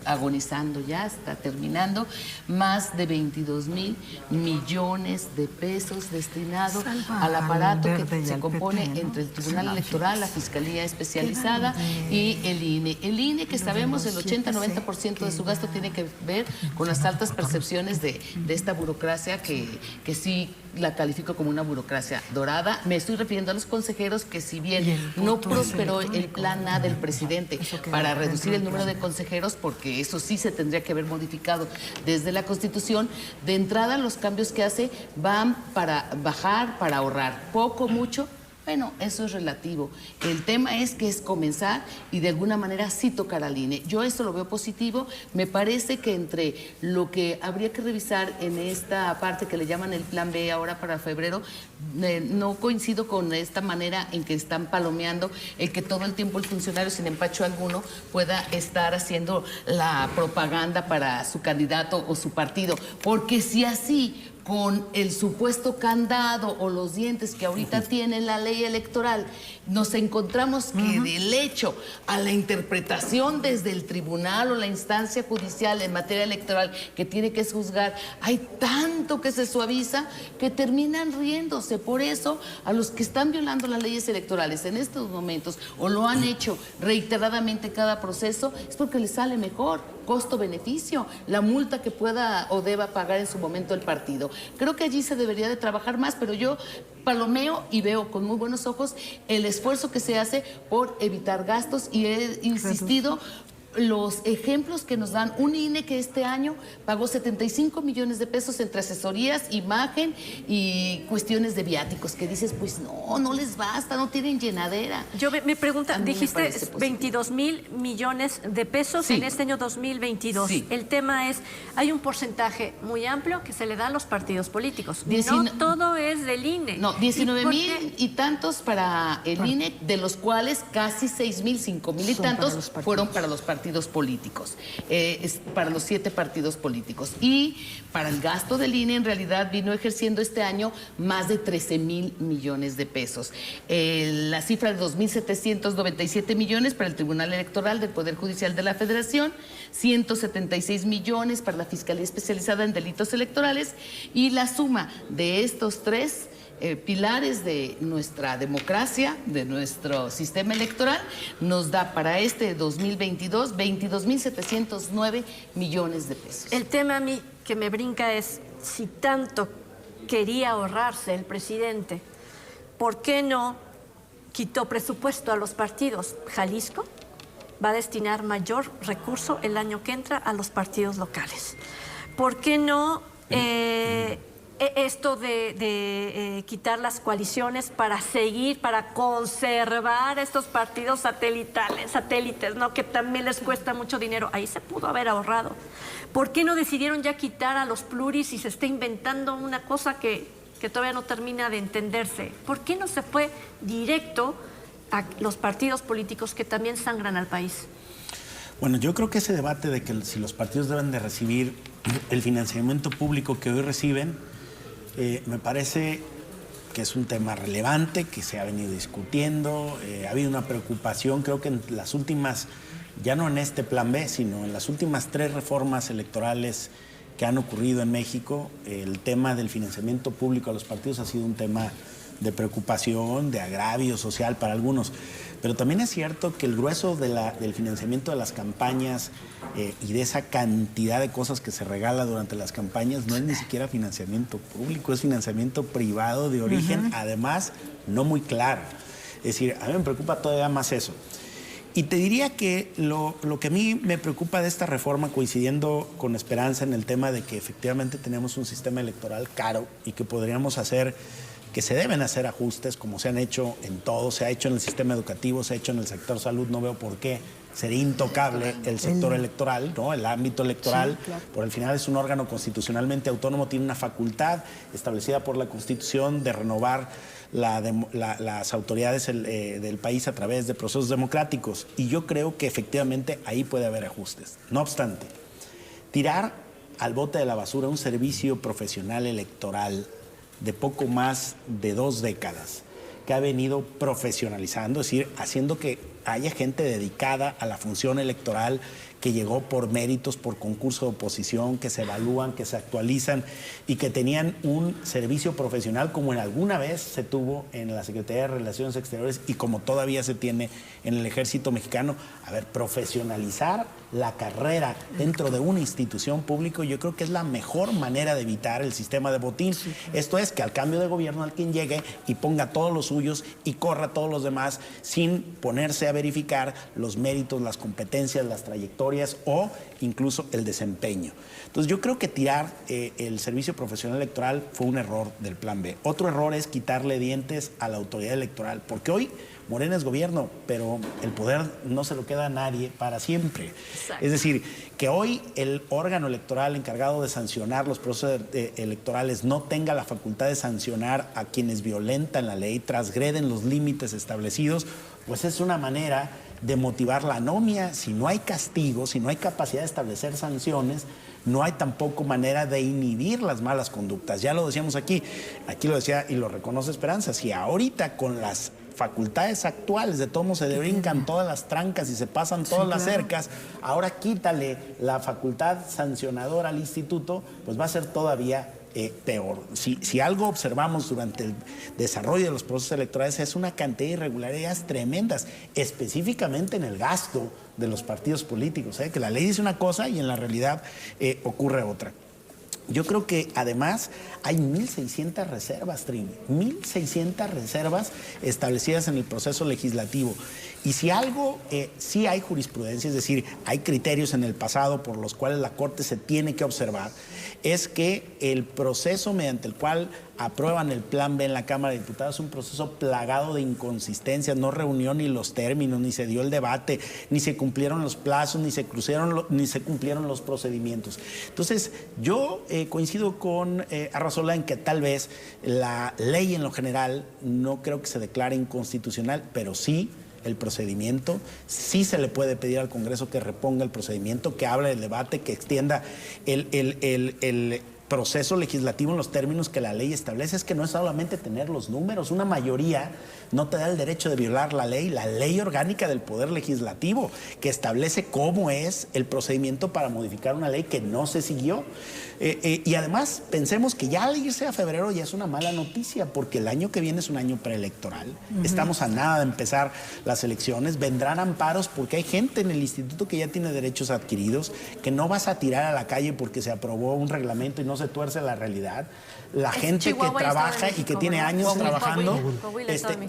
agonizando ya, está terminando, más de 22,000 millones de pesos destinados al aparato que se compone entre el Tribunal Electoral, la Fiscalía Especializada y el INE. El INE, que sabemos el 80-90% de su gasto tiene que ver con las altas percepciones de esta burocracia que sí la califico como una burocracia dorada. Me estoy refiriendo a los consejeros que, si bien no prosperó el plan A del presidente para reducir el número de consejeros, porque eso sí se tendría que haber modificado desde la Constitución, de entrada los cambios que hace van para bajar, para ahorrar. Poco, mucho. Bueno, eso es relativo. El tema es que es comenzar y de alguna manera sí tocar al INE. Yo esto lo veo positivo. Me parece que entre lo que habría que revisar en esta parte que le llaman el plan B ahora para febrero, no coincido con esta manera en que están palomeando el que todo el tiempo el funcionario, sin empacho alguno, pueda estar haciendo la propaganda para su candidato o su partido. Porque si así, con el supuesto candado o los dientes que ahorita tiene la ley electoral, nos encontramos que del hecho a la interpretación desde el tribunal o la instancia judicial en materia electoral que tiene que juzgar, hay tanto que se suaviza que terminan riéndose. Por eso, a los que están violando las leyes electorales en estos momentos o lo han hecho reiteradamente cada proceso, es porque les sale mejor, costo-beneficio, la multa que pueda o deba pagar en su momento el partido. Creo que allí se debería de trabajar más, pero yo palomeo y veo con muy buenos ojos el esfuerzo que se hace por evitar gastos, y he insistido los ejemplos que nos dan un INE que este año pagó 75 millones de pesos entre asesorías, imagen y cuestiones de viáticos, que dices, pues no les basta, no tienen llenadera. Yo me pregunto, dijiste 22,000 millones de pesos en este año 2022. Sí. El tema es, hay un porcentaje muy amplio que se le da a los partidos políticos. No 19 todo es del INE. No, 19,000 y tantos para el INE, de los cuales casi 6,000, 5,000 y tantos fueron para los partidos políticos, para los 7 partidos políticos. Y para el gasto del INE, en realidad, vino ejerciendo este año más de 13,000 millones de pesos. La cifra de 2,797 millones para el Tribunal Electoral del Poder Judicial de la Federación, 176 millones para la Fiscalía Especializada en Delitos Electorales, y la suma de estos 3 pilares de nuestra democracia, de nuestro sistema electoral, nos da para este 2022 22,709 millones de pesos. El tema a mí que me brinca es, si tanto quería ahorrarse el presidente, ¿por qué no quitó presupuesto a los partidos? Jalisco va a destinar mayor recurso el año que entra a los partidos locales. ¿Por qué no esto de quitar las coaliciones para seguir, para conservar estos partidos satélites, ¿no? Que también les cuesta mucho dinero? Ahí se pudo haber ahorrado. ¿Por qué no decidieron ya quitar a los pluris y se está inventando una cosa que todavía no termina de entenderse? ¿Por qué no se fue directo a los partidos políticos que también sangran al país? Bueno, yo creo que ese debate de que si los partidos deben de recibir el financiamiento público que hoy reciben, me parece que es un tema relevante, que se ha venido discutiendo. Ha habido una preocupación, creo que en las últimas, ya no en este plan B, sino en las últimas 3 reformas electorales que han ocurrido en México, el tema del financiamiento público a los partidos ha sido un tema de preocupación, de agravio social para algunos. Pero también es cierto que el grueso del financiamiento de las campañas y de esa cantidad de cosas que se regala durante las campañas no es ni siquiera financiamiento público, es financiamiento privado de origen, además no muy claro. Es decir, a mí me preocupa todavía más eso. Y te diría que lo que a mí me preocupa de esta reforma, coincidiendo con Esperanza en el tema de que efectivamente tenemos un sistema electoral caro y que podríamos hacer, que se deben hacer ajustes como se han hecho en todo, se ha hecho en el sistema educativo, se ha hecho en el sector salud, no veo por qué sería intocable el sector electoral, ¿no? El ámbito electoral, sí, claro. Por el final es un órgano constitucionalmente autónomo, tiene una facultad establecida por la Constitución de renovar las autoridades del país a través de procesos democráticos, y yo creo que efectivamente ahí puede haber ajustes. No obstante, tirar al bote de la basura un servicio profesional electoral de poco más de 2 décadas, que ha venido profesionalizando, es decir, haciendo que haya gente dedicada a la función electoral, que llegó por méritos, por concurso de oposición, que se evalúan, que se actualizan y que tenían un servicio profesional como en alguna vez se tuvo en la Secretaría de Relaciones Exteriores y como todavía se tiene en el Ejército Mexicano. A ver, profesionalizar la carrera dentro de una institución pública, yo creo que es la mejor manera de evitar el sistema de botín. Esto es que al cambio de gobierno alguien llegue y ponga todos los suyos y corra a todos los demás sin ponerse a verificar los méritos, las competencias, las trayectorias o incluso el desempeño. Entonces yo creo que tirar el servicio profesional electoral fue un error del plan B. Otro error es quitarle dientes a la autoridad electoral, porque hoy Morena es gobierno, pero el poder no se lo queda a nadie para siempre. Exacto. Es decir, que hoy el órgano electoral encargado de sancionar los procesos electorales no tenga la facultad de sancionar a quienes violentan la ley, transgreden los límites establecidos, pues es una manera de motivar la anomia. Si no hay castigo, si no hay capacidad de establecer sanciones, no hay tampoco manera de inhibir las malas conductas. Ya lo decíamos aquí lo decía y lo reconoce Esperanza, si ahorita con las facultades actuales de todos se brincan todas las trancas y se pasan todas las cercas, ahora quítale la facultad sancionadora al instituto, pues va a ser todavía peor. Si algo observamos durante el desarrollo de los procesos electorales es una cantidad de irregularidades tremendas, específicamente en el gasto de los partidos políticos, que la ley dice una cosa y en la realidad ocurre otra. Yo creo que además hay 1.600 reservas, Trini, 1.600 reservas establecidas en el proceso legislativo. Y si algo, sí hay jurisprudencia, es decir, hay criterios en el pasado por los cuales la Corte se tiene que observar, es que el proceso mediante el cual aprueban el Plan B en la Cámara de Diputados es un proceso plagado de inconsistencias, no reunió ni los términos, ni se dio el debate, ni se cumplieron los plazos, ni se cumplieron los procedimientos. Entonces, yo coincido con Arrazola en que tal vez la ley en lo general no creo que se declare inconstitucional, pero sí el procedimiento, sí se le puede pedir al Congreso que reponga el procedimiento, que hable del debate, que extienda el proceso legislativo en los términos que la ley establece. Es que no es solamente tener los números, una mayoría no te da el derecho de violar la ley orgánica del Poder Legislativo, que establece cómo es el procedimiento para modificar una ley que no se siguió. Y además, pensemos que ya al irse a febrero ya es una mala noticia, porque el año que viene es un año preelectoral. Estamos a nada de empezar las elecciones, vendrán amparos porque hay gente en el instituto que ya tiene derechos adquiridos, que no vas a tirar a la calle porque se aprobó un reglamento y no se tuerce la realidad. La gente que trabaja y que tiene años trabajando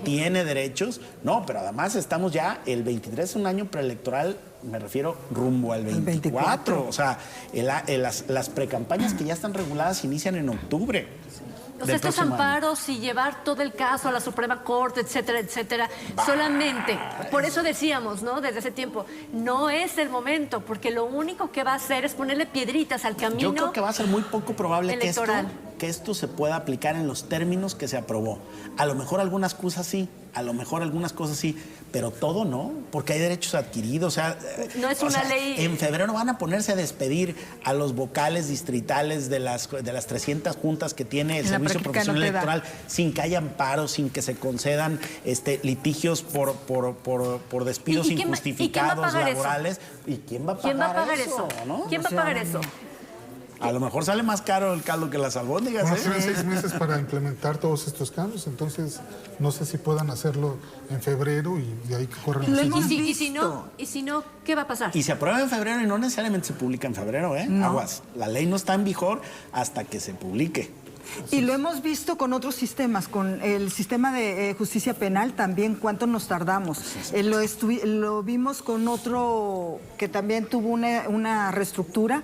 tiene derechos. No, pero además estamos ya, el 23 es un año preelectoral, me refiero rumbo al 24. O sea, las precampañas que ya están reguladas inician en octubre. Estos amparos y llevar todo el caso a la Suprema Corte, etcétera, etcétera, solamente, por eso decíamos, ¿no? Desde hace tiempo, no es el momento, porque lo único que va a hacer es ponerle piedritas al camino. Yo creo que va a ser muy poco probable que esto se pueda aplicar en los términos que se aprobó. A lo mejor algunas cosas sí, pero todo no, porque hay derechos adquiridos. O sea, no es una ley. En febrero van a ponerse a despedir a los vocales distritales de las 300 juntas que tiene el Servicio Profesional Electoral sin que haya amparos, sin que se concedan litigios por despidos injustificados laborales. ¿Y quién va a pagar eso? ¿No? ¿Quién va a pagar eso? A lo mejor sale más caro el caldo que las albóndigas. Tienen 6 meses para implementar todos estos cambios, entonces no sé si puedan hacerlo en febrero y de ahí que corran los ¿Y si no, ¿qué va a pasar? Y se aprueba en febrero y no necesariamente se publica en febrero, No. Aguas. La ley no está en vigor hasta que se publique. Y lo hemos visto con otros sistemas, con el sistema de justicia penal también, cuánto nos tardamos. Lo vimos con otro que también tuvo una reestructura.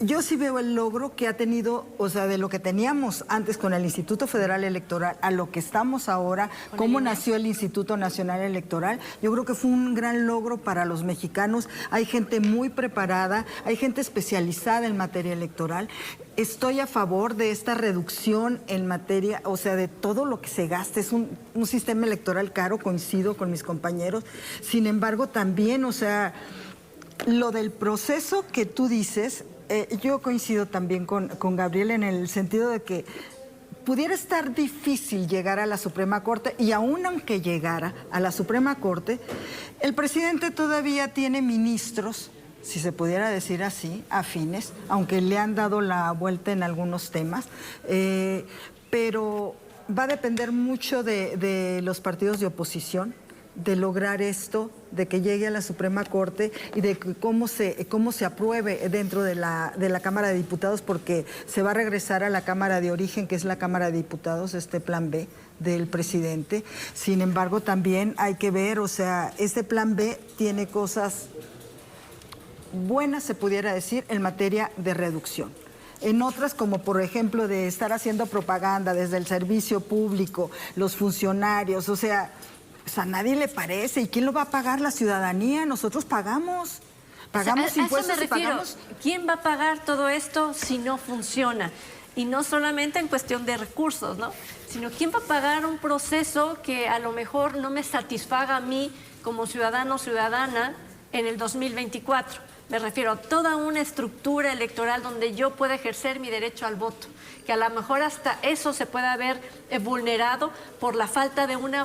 Yo sí veo el logro que ha tenido, o sea, de lo que teníamos antes con el Instituto Federal Electoral a lo que estamos ahora, cómo nació el Instituto Nacional Electoral. Yo creo que fue un gran logro para los mexicanos. Hay gente muy preparada, hay gente especializada en materia electoral. Estoy a favor de esta reducción en materia, o sea, de todo lo que se gasta. Es un sistema electoral caro, coincido con mis compañeros. Sin embargo, también, o sea, lo del proceso que tú dices, yo coincido también con Gabriel en el sentido de que pudiera estar difícil llegar a la Suprema Corte, y aún aunque llegara a la Suprema Corte, el presidente todavía tiene ministros, si se pudiera decir así, afines, aunque le han dado la vuelta en algunos temas, pero va a depender mucho de los partidos de oposición, de lograr esto, de que llegue a la Suprema Corte y de cómo se apruebe dentro de la Cámara de Diputados, porque se va a regresar a la Cámara de origen, que es la Cámara de Diputados, este plan B del presidente. Sin embargo, también hay que ver, o sea, este plan B tiene cosas buenas, se pudiera decir, en materia de reducción. En otras, como por ejemplo de estar haciendo propaganda desde el servicio público, los funcionarios, o sea, pues a nadie le parece. ¿Y quién lo va a pagar? La ciudadanía. Nosotros pagamos. Pagamos impuestos a eso me refiero. y pagamos. ¿Quién va a pagar todo esto si no funciona? Y no solamente en cuestión de recursos, ¿no? Sino quién va a pagar un proceso que a lo mejor no me satisfaga a mí como ciudadano o ciudadana en el 2024. Me refiero a toda una estructura electoral donde yo pueda ejercer mi derecho al voto, que a lo mejor hasta eso se puede haber vulnerado por la falta de un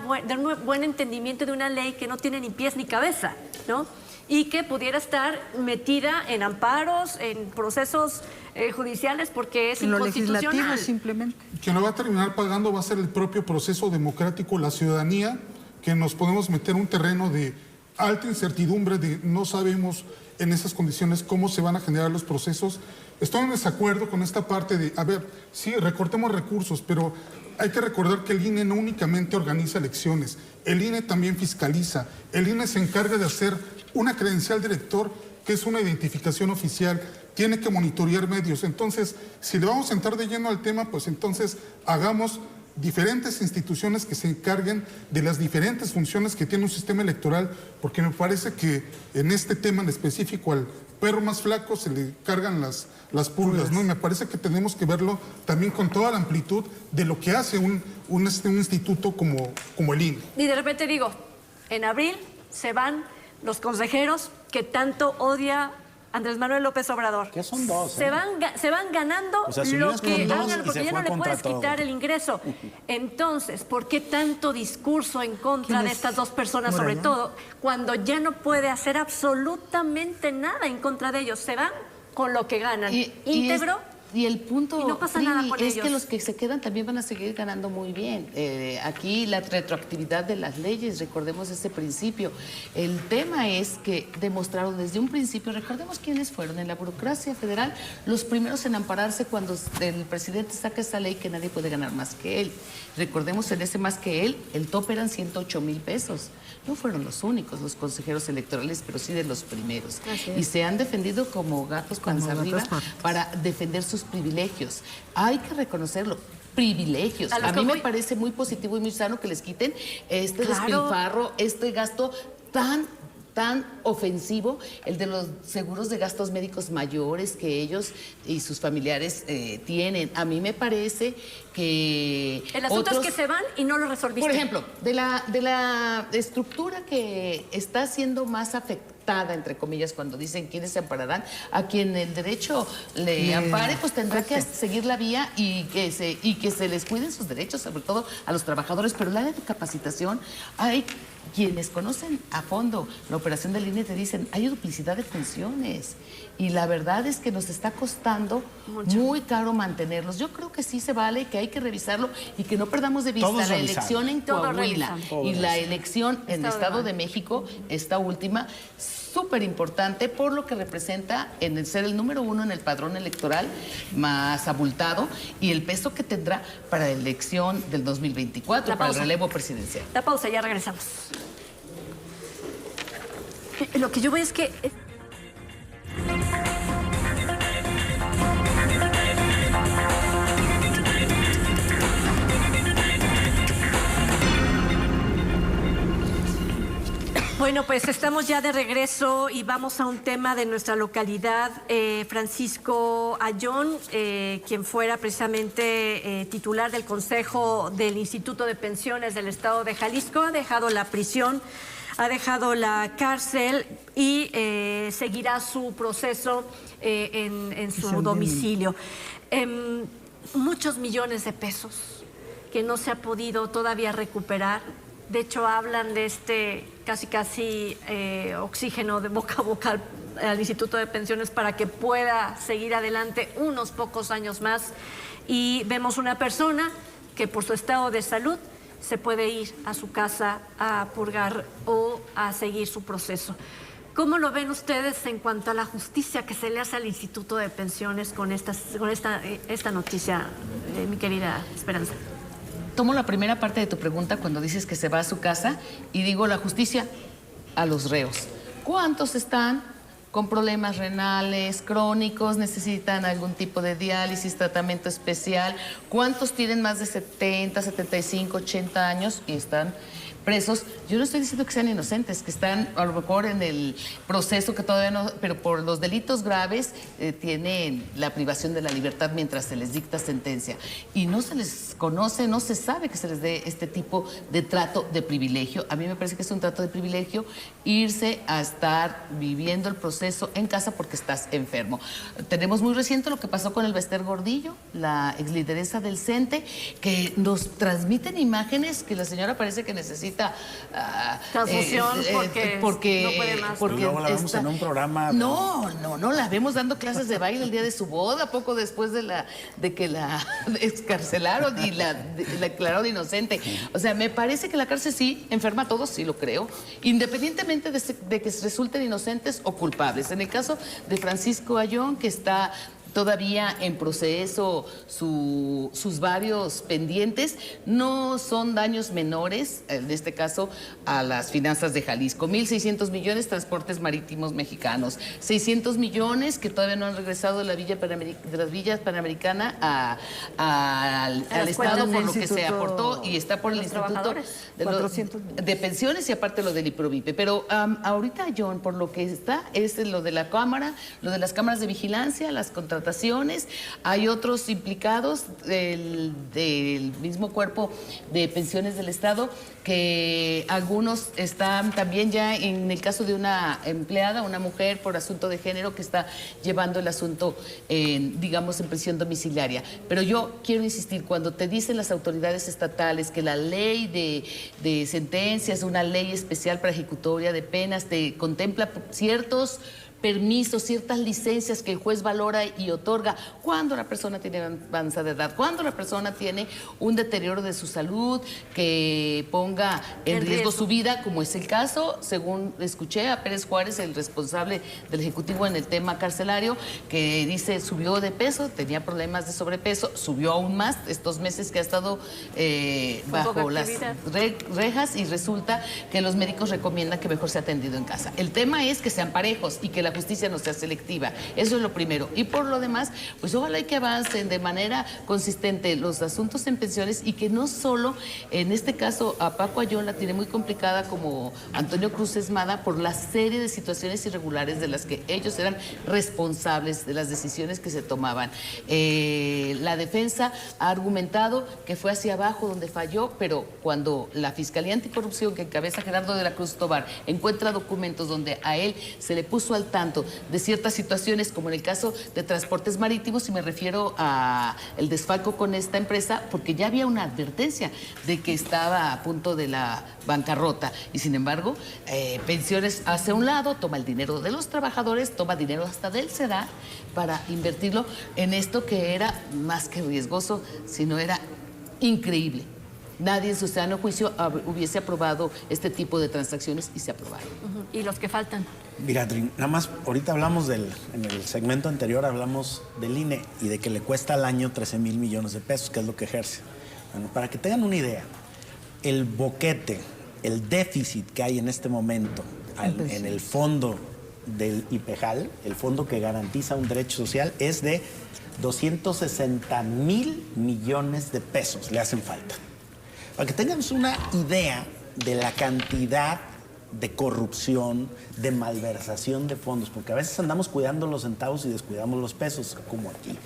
buen entendimiento de una ley que no tiene ni pies ni cabeza, ¿no? Y que pudiera estar metida en amparos, en procesos judiciales, porque es En lo inconstitucional. legislativo, simplemente. Quien lo va a terminar pagando va a ser el propio proceso democrático, la ciudadanía, que nos podemos meter en un terreno de alta incertidumbre, de no sabemos en esas condiciones cómo se van a generar los procesos. Estoy en desacuerdo con esta parte de, a ver, sí, recortemos recursos, pero hay que recordar que el INE no únicamente organiza elecciones, el INE también fiscaliza, el INE se encarga de hacer una credencial de elector, que es una identificación oficial, tiene que monitorear medios. Entonces, si le vamos a entrar de lleno al tema, pues entonces hagamos diferentes instituciones que se encarguen de las diferentes funciones que tiene un sistema electoral, porque me parece que en este tema en específico al perro más flaco se le cargan las pulgas, ¿no? Y me parece que tenemos que verlo también con toda la amplitud de lo que hace un instituto como el INE. Y de repente digo, en abril se van los consejeros que tanto odia Andrés Manuel López Obrador. Que son dos, Se van ganando O sea, si lo hubieras que con dos hagan, y porque se ya no fue le contra puedes todo. quitar el ingreso. Entonces, ¿por qué tanto discurso en contra ¿Quién de es? estas dos personas, sobre Morayán. todo, cuando ya no puede hacer absolutamente nada en contra de ellos? Se van con lo que ganan. Íntegro. Y el punto, Y no pasa nada Lili, con es ellos. que los que se quedan también van a seguir ganando muy bien. Aquí la retroactividad de las leyes, recordemos ese principio. El tema es que demostraron desde un principio, recordemos quiénes fueron en la burocracia federal, los primeros en ampararse cuando el presidente saca esa ley que nadie puede ganar más que él. Recordemos en ese más que él, el tope eran 108,000 pesos. No fueron los únicos, los consejeros electorales, pero sí de los primeros. Y se han defendido como gatos panza arriba para defender sus privilegios. Hay que reconocerlo. Privilegios. A mí me parece muy positivo y muy sano que les quiten este despilfarro, este gasto tan ofensivo, el de los seguros de gastos médicos mayores que ellos y sus familiares tienen. A mí me parece que El asunto es que se van y no lo resolviste. por ejemplo, de la estructura que está siendo más afectada, entre comillas, cuando dicen quiénes se ampararán, a quien el derecho le ampare, pues tendrá que seguir la vía y que se les cuiden sus derechos, sobre todo a los trabajadores. Pero el área de capacitación, hay quienes conocen a fondo la operación del INE, te dicen, hay duplicidad de funciones. Y la verdad es que nos está costando muy caro mantenerlos. Yo creo que sí se vale, que hay que revisarlo y que no perdamos de vista Todos la revisando. elección en Todos Coahuila revisando. y la elección en el Estado de México, esta última, súper importante por lo que representa en el ser el número 1 en el padrón electoral más abultado y el peso que tendrá para la elección del 2024, para el relevo presidencial. La pausa, ya regresamos. Lo que yo veo es que... Bueno, pues estamos ya de regreso y vamos a un tema de nuestra localidad. Francisco Ayón, quien fuera precisamente titular del Consejo del Instituto de Pensiones del Estado de Jalisco, ha dejado la prisión, ha dejado la cárcel y seguirá su proceso en su domicilio. muchos millones de pesos que no se ha podido todavía recuperar. De hecho, hablan de este casi oxígeno de boca a boca al Instituto de Pensiones para que pueda seguir adelante unos pocos años más. Y vemos una persona que por su estado de salud se puede ir a su casa a purgar o a seguir su proceso. ¿Cómo lo ven ustedes en cuanto a la justicia que se le hace al Instituto de Pensiones con esta noticia, mi querida Esperanza? Tomo la primera parte de tu pregunta cuando dices que se va a su casa y digo la justicia a los reos. ¿Cuántos están con problemas renales, crónicos, necesitan algún tipo de diálisis, tratamiento especial? ¿Cuántos tienen más de 70, 75, 80 años y están presos? Yo no estoy diciendo que sean inocentes, que están a lo mejor en el proceso que todavía no, pero por los delitos graves tienen la privación de la libertad mientras se les dicta sentencia. Y no se les conoce, no se sabe que se les dé este tipo de trato de privilegio. A mí me parece que es un trato de privilegio irse a estar viviendo el proceso en casa porque estás enfermo. Tenemos muy reciente lo que pasó con el Bester Gordillo, la exlideresa del CENTE, que nos transmiten imágenes que la señora parece que necesita transfusión porque no puede más. Porque luego la vemos en un programa. No, la vemos dando clases de baile el día de su boda, poco después de que la excarcelaron y la declararon inocente. O sea, me parece que la cárcel sí enferma a todos, sí lo creo, independientemente de que resulten inocentes o culpables. En el caso de Francisco Ayllón, que está todavía en proceso, sus varios pendientes, no son daños menores, en este caso, a las finanzas de Jalisco. 1.600 millones transportes marítimos mexicanos, 600 millones que todavía no han regresado de la Villa Panamericana al Estado por lo que se aportó y está por el Instituto de Pensiones y aparte lo del IPROVIPE. Pero ahorita, John, por lo que está, es lo de la Cámara, lo de las cámaras de vigilancia, las contrataciones. Hay otros implicados del mismo cuerpo de pensiones del Estado, que algunos están también ya en el caso de una empleada, una mujer por asunto de género que está llevando el asunto, digamos, en prisión domiciliaria. Pero yo quiero insistir, cuando te dicen las autoridades estatales que la ley de sentencias, una ley especial para ejecutoria de penas, te contempla ciertos permisos, ciertas licencias que el juez valora y otorga cuando la persona tiene avanzada de edad, cuando la persona tiene un deterioro de su salud que ponga en riesgo su vida, como es el caso, según escuché a Pérez Juárez, el responsable del Ejecutivo en el tema carcelario, que dice subió de peso, tenía problemas de sobrepeso, subió aún más estos meses que ha estado bajo las rejas y resulta que los médicos recomiendan que mejor sea atendido en casa. El tema es que sean parejos y que la justicia no sea selectiva. Eso es lo primero. Y por lo demás, pues ojalá y que avancen de manera consistente los asuntos en pensiones y que no solo, en este caso, a Paco Ayllón la tiene muy complicada como Antonio Cruz Esmada por la serie de situaciones irregulares de las que ellos eran responsables, de las decisiones que se tomaban. La defensa ha argumentado que fue hacia abajo donde falló, pero cuando la Fiscalía Anticorrupción que encabeza Gerardo de la Cruz Tobar encuentra documentos donde a él se le puso al tanto de ciertas situaciones, como en el caso de transportes marítimos, y me refiero a el desfalco con esta empresa, porque ya había una advertencia de que estaba a punto de la bancarrota, y sin embargo, Pensiones hace un lado, toma el dinero de los trabajadores, toma dinero hasta del SEDAR para invertirlo en esto que era más que riesgoso, sino era increíble. Nadie en su sano juicio hubiese aprobado este tipo de transacciones y se aprobaron. ¿Y los que faltan? Mira, Trin, nada más, ahorita hablamos en el segmento anterior hablamos del INE y de que le cuesta al año 13,000 millones de pesos, que es lo que ejerce. Bueno, para que tengan una idea, el boquete, el déficit que hay en este momento en el fondo del IPEJAL, el fondo que garantiza un derecho social, es de 260,000 millones de pesos, le hacen falta. Para que tengamos una idea de la cantidad de corrupción, de malversación de fondos, porque a veces andamos cuidando los centavos y descuidamos los pesos, como aquí.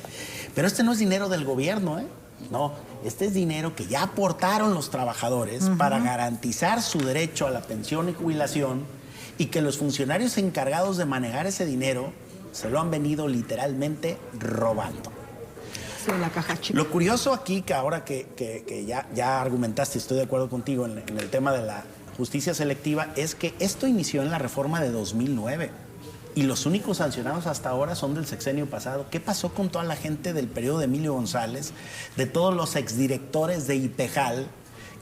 Pero este no es dinero del gobierno, ¿eh? No, este es dinero que ya aportaron los trabajadores para garantizar su derecho a la pensión y jubilación, y que los funcionarios encargados de manejar ese dinero se lo han venido literalmente robando. negocio de la caja chica. Lo curioso aquí, que ahora que ya argumentaste, estoy de acuerdo contigo en el tema de la justicia selectiva, es que esto inició en la reforma de 2009 y los únicos sancionados hasta ahora son del sexenio pasado. ¿Qué pasó con toda la gente del periodo de Emilio González, de todos los exdirectores de IPEJAL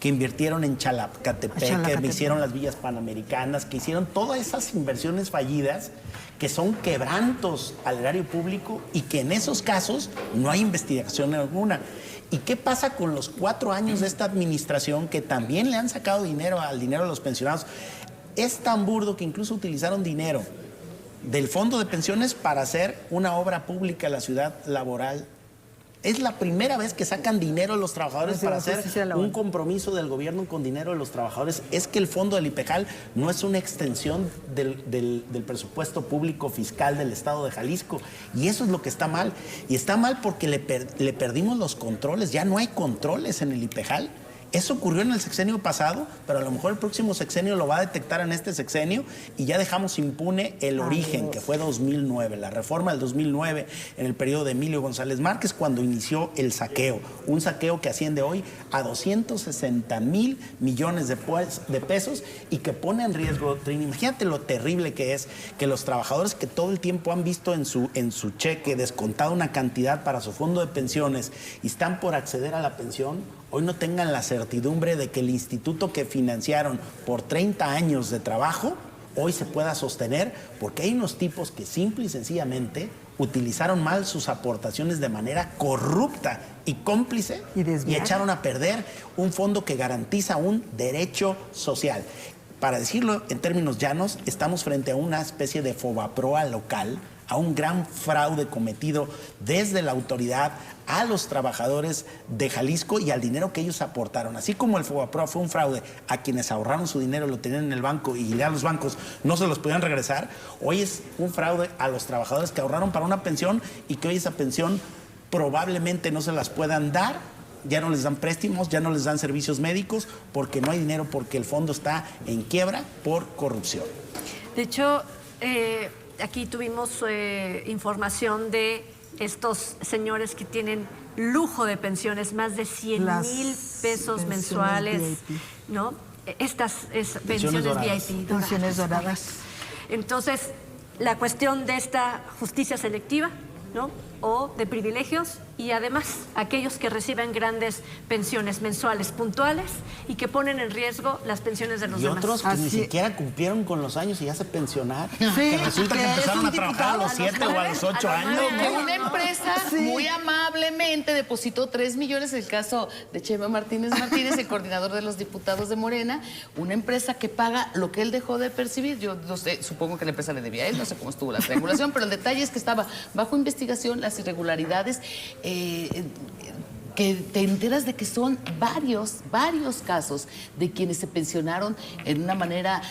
que invirtieron en Chapultepec, que hicieron las villas panamericanas, que hicieron todas esas inversiones fallidas que son quebrantos al erario público y que en esos casos no hay investigación alguna? ¿Y qué pasa con los 4 años de esta administración que también le han sacado dinero al dinero de los pensionados? Es tan burdo que incluso utilizaron dinero del fondo de pensiones para hacer una obra pública en la ciudad laboral. Es la primera vez que sacan dinero de los trabajadores para hacer un compromiso del gobierno con dinero de los trabajadores. Es que el fondo del IPEJAL no es una extensión del presupuesto público fiscal del estado de Jalisco. Y eso es lo que está mal. Y está mal porque le perdimos los controles. Ya no hay controles en el IPEJAL. Eso ocurrió en el sexenio pasado, pero a lo mejor el próximo sexenio lo va a detectar en este sexenio y ya dejamos impune el origen, que fue 2009, la reforma del 2009 en el periodo de Emilio González Márquez, cuando inició el saqueo, un saqueo que asciende hoy a 260,000 millones de pesos y que pone en riesgo, Trini, imagínate lo terrible que es que los trabajadores que todo el tiempo han visto en su cheque descontado una cantidad para su fondo de pensiones y están por acceder a la pensión, hoy no tengan la certidumbre de que el instituto que financiaron por 30 años de trabajo hoy se pueda sostener, porque hay unos tipos que simple y sencillamente utilizaron mal sus aportaciones de manera corrupta y cómplice y echaron a perder un fondo que garantiza un derecho social. Para decirlo en términos llanos, estamos frente a una especie de fobaproa local, a un gran fraude cometido desde la autoridad a los trabajadores de Jalisco y al dinero que ellos aportaron. Así como el Fobaproa fue un fraude a quienes ahorraron su dinero, lo tenían en el banco y ya los bancos no se los podían regresar, hoy es un fraude a los trabajadores que ahorraron para una pensión y que hoy esa pensión probablemente no se las puedan dar. Ya no les dan préstamos, ya no les dan servicios médicos porque no hay dinero, porque el fondo está en quiebra por corrupción. De hecho, aquí tuvimos información de estos señores que tienen lujo de pensiones, más de 100,000 pesos mensuales, VIP, ¿no? Estas pensiones VIP. Pensiones doradas. Entonces, la cuestión de esta justicia selectiva, ¿no? O de privilegios, y además aquellos que reciben grandes pensiones mensuales puntuales y que ponen en riesgo las pensiones de los demás. Y otros que ni siquiera cumplieron con los años y ya se pensionaron. Sí, que resulta que empezaron a trabajar a los 7 o a los 8 años. Que una empresa muy amablemente depositó 3 millones, el caso de Chema Martínez, el coordinador de los diputados de Morena, una empresa que paga lo que él dejó de percibir. Yo no sé, supongo que la empresa le debía a él, no sé cómo estuvo la triangulación, pero el detalle es que estaba bajo investigación las irregularidades, que te enteras de que son varios casos de quienes se pensionaron en una manera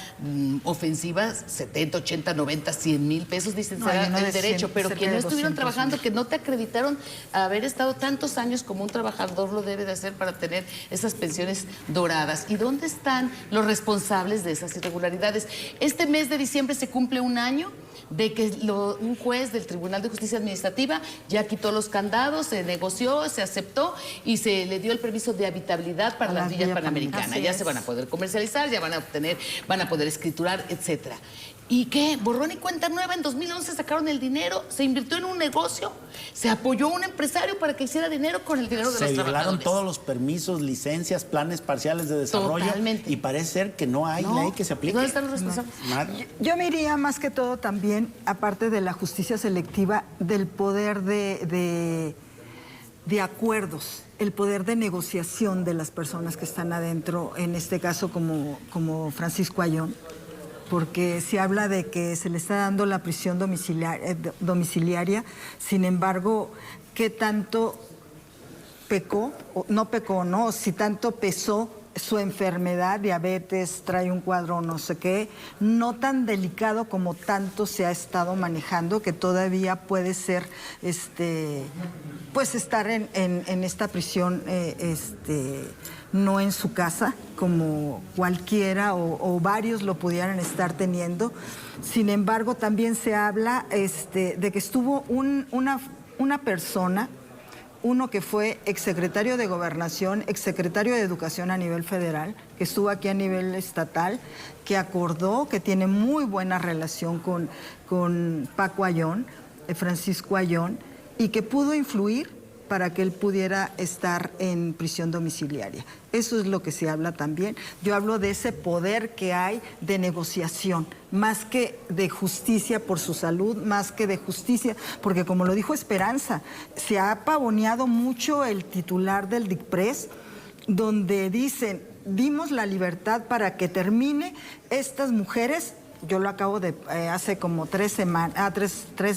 ofensiva, 70, 80, 90, 100,000 pesos, dicen, el derecho, pero que no estuvieron trabajando, que no te acreditaron haber estado tantos años como un trabajador lo debe de hacer para tener esas pensiones doradas. ¿Y dónde están los responsables de esas irregularidades? Este mes de diciembre se cumple un año de que un juez del Tribunal de Justicia Administrativa ya quitó los candados, se negoció, se aceptó y se le dio el permiso de habitabilidad para las villas panamericanas. Ya se van a poder comercializar, ya van a poder escriturar, etcétera. ¿Y qué? Borrón y cuenta nueva. En 2011 sacaron el dinero, se invirtió en un negocio, se apoyó a un empresario para que hiciera dinero con el dinero de los trabajadores. Se violaron todos los permisos, licencias, planes parciales de desarrollo. Totalmente. Y parece ser que no hay ley que se aplique. ¿Dónde están los responsables? Yo me iría más que todo también, aparte de la justicia selectiva, del poder de acuerdos, el poder de negociación de las personas que están adentro, en este caso como Francisco Ayón, porque se habla de que se le está dando la prisión domiciliaria, sin embargo, ¿qué tanto pecó? No pecó, ¿no? Si tanto pesó su enfermedad, diabetes, trae un cuadro no sé qué, no tan delicado como tanto se ha estado manejando, que todavía puede ser, pues estar en esta prisión, no en su casa, como cualquiera o varios lo pudieran estar teniendo. Sin embargo, también se habla de que estuvo una persona uno que fue exsecretario de Gobernación, exsecretario de Educación a nivel federal, que estuvo aquí a nivel estatal, que acordó, que tiene muy buena relación con Paco Ayón, Francisco Ayón, y que pudo influir para que él pudiera estar en prisión domiciliaria. Eso es lo que se habla también. Yo hablo de ese poder que hay de negociación, más que de justicia por su salud, más que de justicia, porque como lo dijo Esperanza, se ha pavoneado mucho el titular del DICPRES, donde dicen, dimos la libertad para que termine estas mujeres. Yo lo acabo de, hace como 3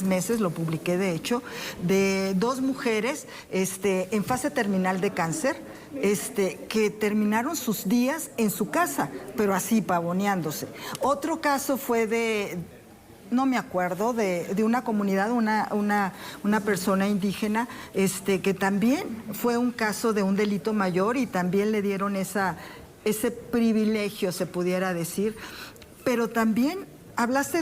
meses, lo publiqué de hecho, de 2 mujeres en fase terminal de cáncer, que terminaron sus días en su casa, pero así pavoneándose. Otro caso fue de, no me acuerdo, de una comunidad, una persona indígena, que también fue un caso de un delito mayor y también le dieron ese privilegio, se pudiera decir. Pero también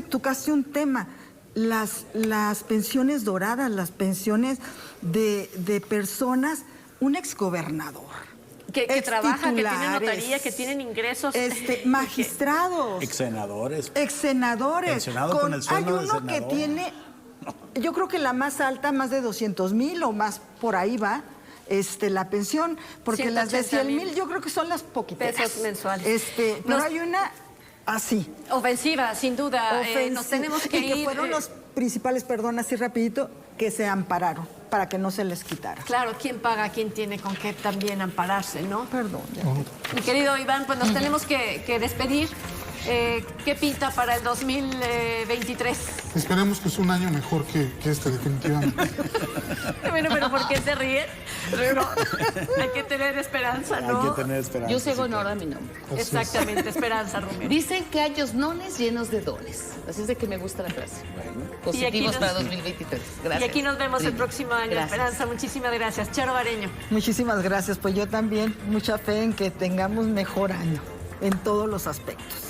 tocaste un tema, las pensiones doradas, las pensiones de personas, un exgobernador. Que trabaja, que tiene notaría, que tienen ingresos. Magistrados. Exsenadores. Pensionado con el sueldo hay de uno que senador. tiene, yo creo que la más alta, más de 200,000 o más, por ahí va. La pensión, porque las de 100,000 yo creo que son las poquitas. Pesos mensuales. Pero hay una así. Ofensiva, sin duda. Nos tenemos que ir. Que fueron los principales, perdón, así rapidito, que se ampararon para que no se les quitara. Claro, ¿quién paga? ¿Quién tiene con qué también ampararse, no? Perdón. Mi querido Iván, pues nos tenemos que despedir. ¿Qué pinta para el 2023? Esperemos que es un año mejor que este, definitivamente. Bueno, pero ¿por qué se ríen? Pero hay que tener esperanza, ¿no? Hay que tener esperanza. Yo sigo en sí, honor a mi nombre. Exactamente, esperanza, Romero. Dicen que años nones llenos de dones. Así es de que me gusta la frase. Y aquí Positivos nos- para 2023. Gracias. Y aquí nos vemos el Prima. próximo año, Gracias. Esperanza. Muchísimas gracias. Charo Bareño. Muchísimas gracias. Pues yo también, mucha fe en que tengamos mejor año en todos los aspectos.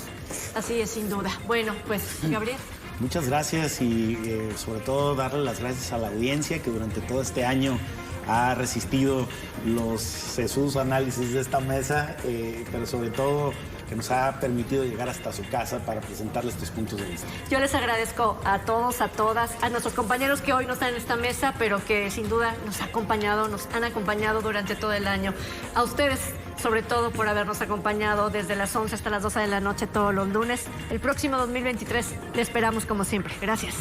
Así es, sin duda. Bueno, pues, Gabriel. Muchas gracias y sobre todo darle las gracias a la audiencia que durante todo este año ha resistido los sesudos análisis de esta mesa, pero sobre todo que nos ha permitido llegar hasta su casa para presentarles estos puntos de vista. Yo les agradezco a todos, a todas, a nuestros compañeros que hoy no están en esta mesa, pero que sin duda nos han acompañado durante todo el año. A ustedes, sobre todo, por habernos acompañado desde las 11 hasta las 12 de la noche todos los lunes. El próximo 2023 le esperamos como siempre. Gracias.